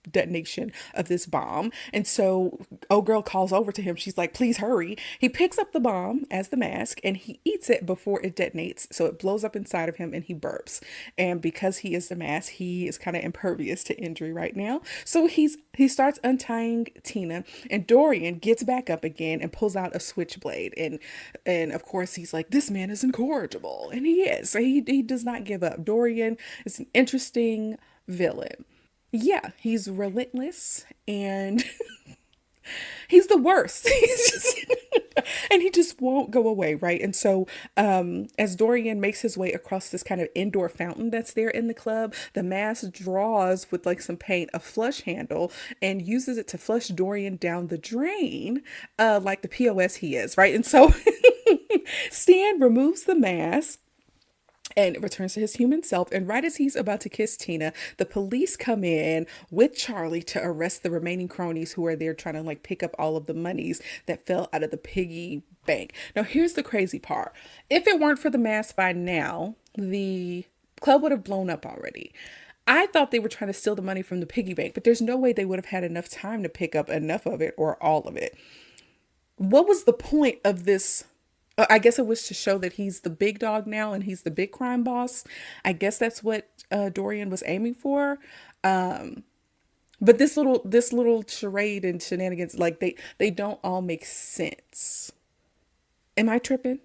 detonation of this bomb. And so old girl calls over to him. She's like, please hurry. He picks up the bomb as the mask and he eats it before it detonates. So it blows up inside of him and he burps. And because he is the mask, he is kind of impervious to injury right now. So he starts untying Tina, and Dorian gets back up again and pulls out a switchblade. And of course he's like, this man is incorrigible. And he is. So he does not give up. Dorian is an interesting villain. Yeah, he's relentless, and He's the worst. He's just, and he just won't go away, right? And so, as Dorian makes his way across this kind of indoor fountain that's there in the club, the mask draws with like some paint a flush handle and uses it to flush Dorian down the drain, like the POS he is, right? And so, Stan removes the mask and returns to his human self. And right as he's about to kiss Tina, the police come in with Charlie to arrest the remaining cronies who are there trying to like pick up all of the monies that fell out of the piggy bank. Now, here's the crazy part. If it weren't for the mask by now, the club would have blown up already. I thought they were trying to steal the money from the piggy bank, but there's no way they would have had enough time to pick up enough of it or all of it. What was the point of this? I guess it was to show that he's the big dog now and he's the big crime boss. I guess that's what Dorian was aiming for. But this little charade and shenanigans, like they don't all make sense. Am I tripping?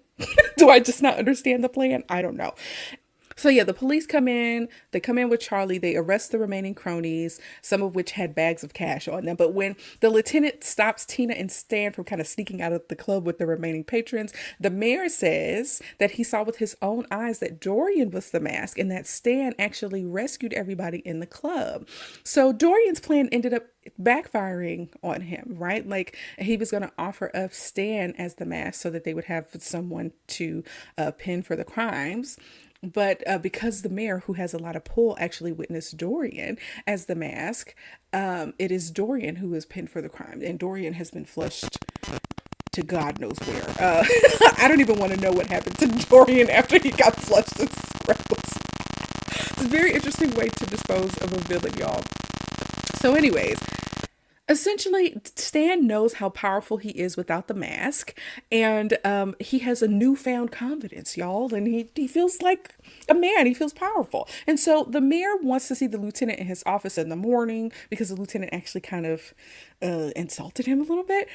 Do I just not understand the plan? I don't know. So yeah, the police come in, they come in with Charlie, they arrest the remaining cronies, some of which had bags of cash on them. But when the lieutenant stops Tina and Stan from kind of sneaking out of the club with the remaining patrons, the mayor says that he saw with his own eyes that Dorian was the mask and that Stan actually rescued everybody in the club. So Dorian's plan ended up backfiring on him, right? Like he was going to offer up Stan as the mask so that they would have someone to pin for the crimes. But because the mayor, who has a lot of pull, actually witnessed Dorian as the mask, it is Dorian who is pinned for the crime. And Dorian has been flushed to God knows where. I don't even want to know what happened to Dorian after he got flushed in Scrubs. It's a very interesting way to dispose of a villain, y'all. So anyways, essentially, Stan knows how powerful he is without the mask, and he has a newfound confidence, y'all, and he feels like a man. He feels powerful. And so the mayor wants to see the lieutenant in his office in the morning because the lieutenant actually kind of insulted him a little bit.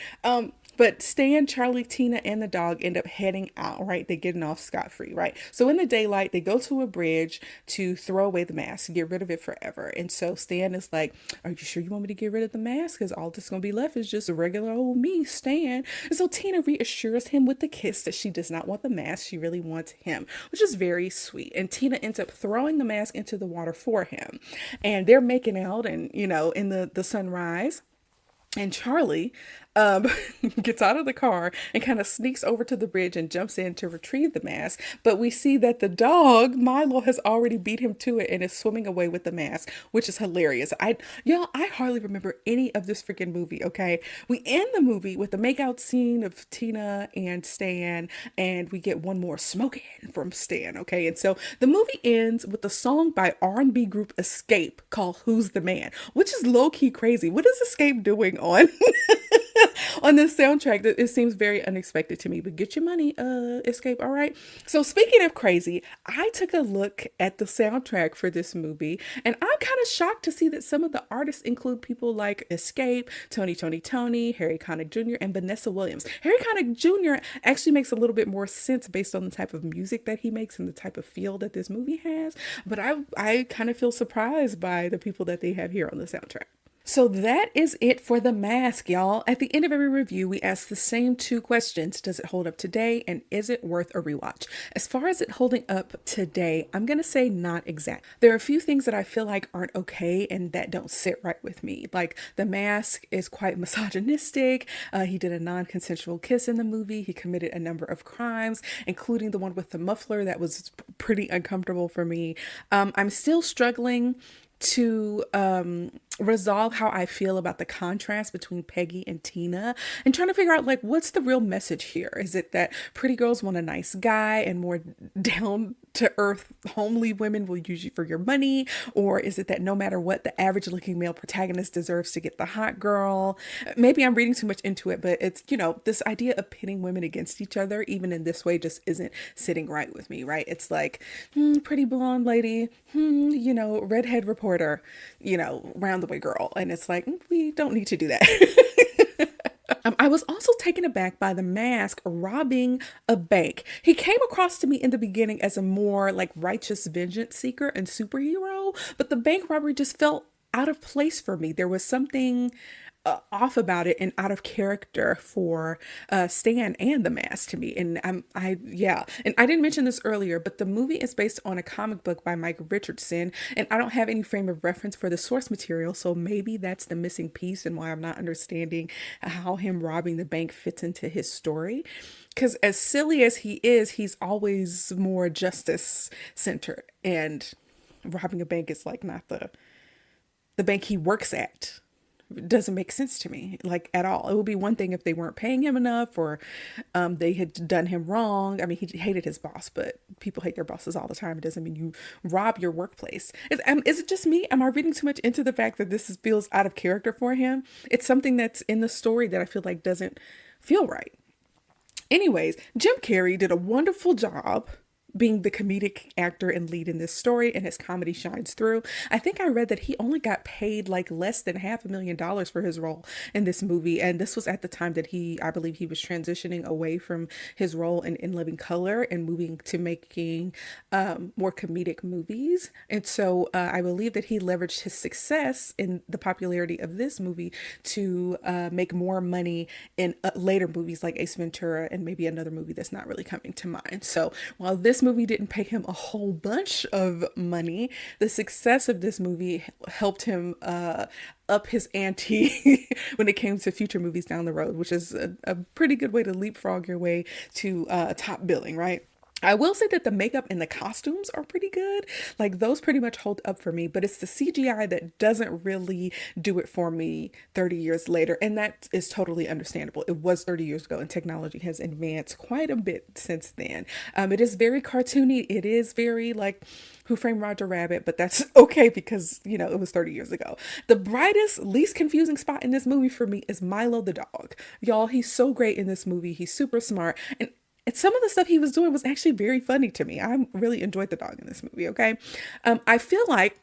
But Stan, Charlie, Tina, and the dog end up heading out, right? They're getting off scot-free, right? So in the daylight, they go to a bridge to throw away the mask, get rid of it forever. And so Stan is like, are you sure you want me to get rid of the mask? Because all that's going to be left is just a regular old me, Stan. And so Tina reassures him with the kiss that she does not want the mask. She really wants him, which is very sweet. And Tina ends up throwing the mask into the water for him. And they're making out and, you know, in the sunrise. And Charlie gets out of the car and kind of sneaks over to the bridge and jumps in to retrieve the mask. But we see that the dog, Milo, has already beat him to it and is swimming away with the mask, which is hilarious. I hardly remember any of this freaking movie, okay? We end the movie with the makeout scene of Tina and Stan, and we get one more smoking from Stan, okay? And so the movie ends with the song by R&B group Escape called Who's the Man, which is low-key crazy. What is Escape doing on on this soundtrack? That it seems very unexpected to me, but get your money, Escape. All right. So speaking of crazy, I took a look at the soundtrack for this movie, and I'm kind of shocked to see that some of the artists include people like Escape, Tony, Harry Connick Jr., and Vanessa Williams. Harry Connick Jr. actually makes a little bit more sense based on the type of music that he makes and the type of feel that this movie has. But I kind of feel surprised by the people that they have here on the soundtrack. So that is it for The Mask, y'all. At the end of every review, we ask the same two questions. Does it hold up today? And is it worth a rewatch? As far as it holding up today, I'm going to say not exact. There are a few things that I feel like aren't okay and that don't sit right with me. Like The Mask is quite misogynistic. He did a non-consensual kiss in the movie. He committed a number of crimes, including the one with the muffler that was pretty uncomfortable for me. I'm still struggling to resolve how I feel about the contrast between Peggy and Tina and trying to figure out, like, what's the real message here? Is it that pretty girls want a nice guy and more down to earth homely women will use you for your money? Or is it that no matter what, the average looking male protagonist deserves to get the hot girl? Maybe I'm reading too much into it, but it's, you know, this idea of pitting women against each other, even in this way, just isn't sitting right with me, right? It's like, pretty blonde lady, you know, redhead reporter, you know, round the way girl. And it's like, we don't need to do that. I was also taken aback by The Mask robbing a bank. He came across to me in the beginning as a more like righteous vengeance seeker and superhero, but the bank robbery just felt out of place for me. There was something off about it and out of character for Stan and The Mask to me. And and I didn't mention this earlier, but the movie is based on a comic book by Mike Richardson, and I don't have any frame of reference for the source material, so maybe that's the missing piece and why I'm not understanding how him robbing the bank fits into his story. Because as silly as he is, he's always more justice centered, and robbing a bank is like not the bank he works at. It doesn't make sense to me, like, at all. It would be one thing if they weren't paying him enough, or they had done him wrong. I mean, he hated his boss, but people hate their bosses all the time. It doesn't mean you rob your workplace. Is it just me? Am I reading too much into the fact that feels out of character for him? It's something that's in the story that I feel like doesn't feel right. Anyways, Jim Carrey did a wonderful job being the comedic actor and lead in this story, and his comedy shines through. I think I read that he only got paid like less than $500,000 for his role in this movie, and this was at the time that I believe he was transitioning away from his role in Living Color and moving to making more comedic movies. And so I believe that he leveraged his success in the popularity of this movie to make more money in later movies like Ace Ventura and maybe another movie that's not really coming to mind. So while this movie didn't pay him a whole bunch of money, the success of this movie helped him up his ante when it came to future movies down the road, which is a pretty good way to leapfrog your way to top billing, right? I will say that the makeup and the costumes are pretty good. Like, those pretty much hold up for me, but it's the CGI that doesn't really do it for me 30 years later. And that is totally understandable. It was 30 years ago and technology has advanced quite a bit since then. It is very cartoony. It is very like Who Framed Roger Rabbit, but that's okay because, it was 30 years ago. The brightest, least confusing spot in this movie for me is Milo the dog. Y'all, he's so great in this movie. He's super smart. And some of the stuff he was doing was actually very funny to me. I really enjoyed the dog in this movie, okay? I feel like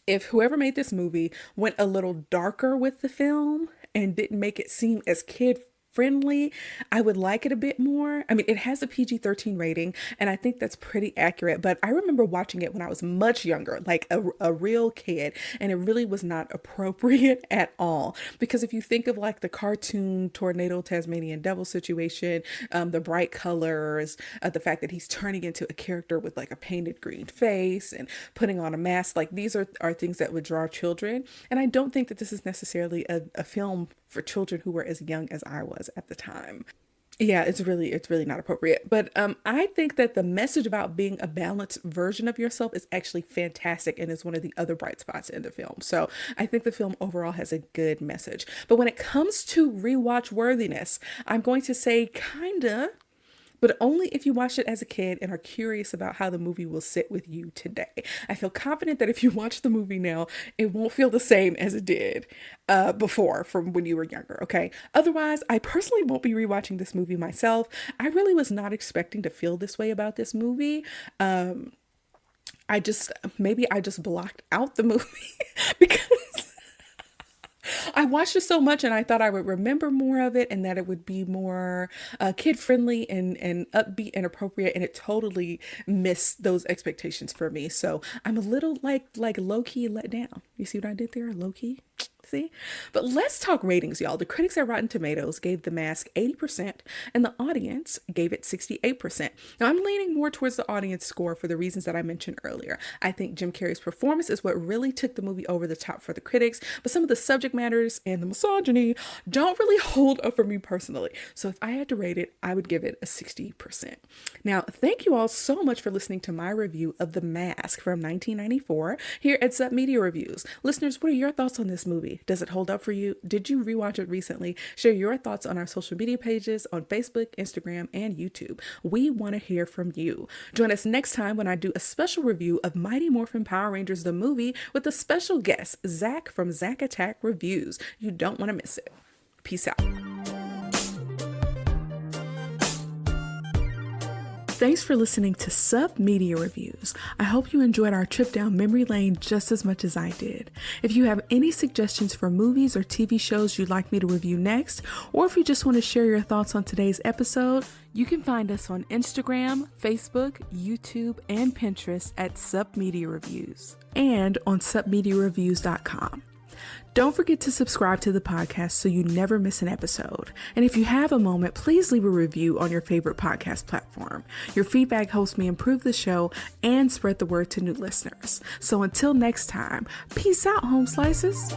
if whoever made this movie went a little darker with the film and didn't make it seem as kid-friendly, I would like it a bit more. I mean, it has a PG-13 rating, and I think that's pretty accurate, but I remember watching it when I was much younger, like a real kid, and it really was not appropriate at all. Because if you think of like the cartoon Tornado Tasmanian Devil situation, the bright colors, the fact that he's turning into a character with like a painted green face and putting on a mask, like these are things that would draw children. And I don't think that this is necessarily a film for children who were as young as I was at the time. Yeah, it's really not appropriate. But I think that the message about being a balanced version of yourself is actually fantastic and is one of the other bright spots in the film. So I think the film overall has a good message. But when it comes to rewatch worthiness, I'm going to say kinda, but only if you watched it as a kid and are curious about how the movie will sit with you today. I feel confident that if you watch the movie now, it won't feel the same as it did before from when you were younger, okay? Otherwise, I personally won't be rewatching this movie myself. I really was not expecting to feel this way about this movie. I just blocked out the movie because I watched it so much and I thought I would remember more of it and that it would be more kid-friendly and upbeat and appropriate, and it totally missed those expectations for me. So I'm a little like low-key let down. You see what I did there? Low-key? See? But let's talk ratings, y'all. The critics at Rotten Tomatoes gave The Mask 80% and the audience gave it 68%. Now, I'm leaning more towards the audience score for the reasons that I mentioned earlier. I think Jim Carrey's performance is what really took the movie over the top for the critics, but some of the subject matters and the misogyny don't really hold up for me personally. So if I had to rate it, I would give it a 60%. Now, thank you all so much for listening to my review of The Mask from 1994 here at Sup Media Reviews. Listeners, what are your thoughts on this movie? Does it hold up for you? Did you rewatch it recently? Share your thoughts on our social media pages on Facebook, Instagram, and YouTube. We want to hear from you. Join us next time when I do a special review of Mighty Morphin Power Rangers the movie with a special guest, Zach from Zach Attack Reviews. You don't want to miss it. Peace out. Thanks for listening to Sup Media Reviews. I hope you enjoyed our trip down memory lane just as much as I did. If you have any suggestions for movies or TV shows you'd like me to review next, or if you just want to share your thoughts on today's episode, you can find us on Instagram, Facebook, YouTube, and Pinterest at Sup Media Reviews, and on supmediareviews.com. Don't forget to subscribe to the podcast so you never miss an episode. And if you have a moment, please leave a review on your favorite podcast platform. Your feedback helps me improve the show and spread the word to new listeners. So until next time, peace out, home slices.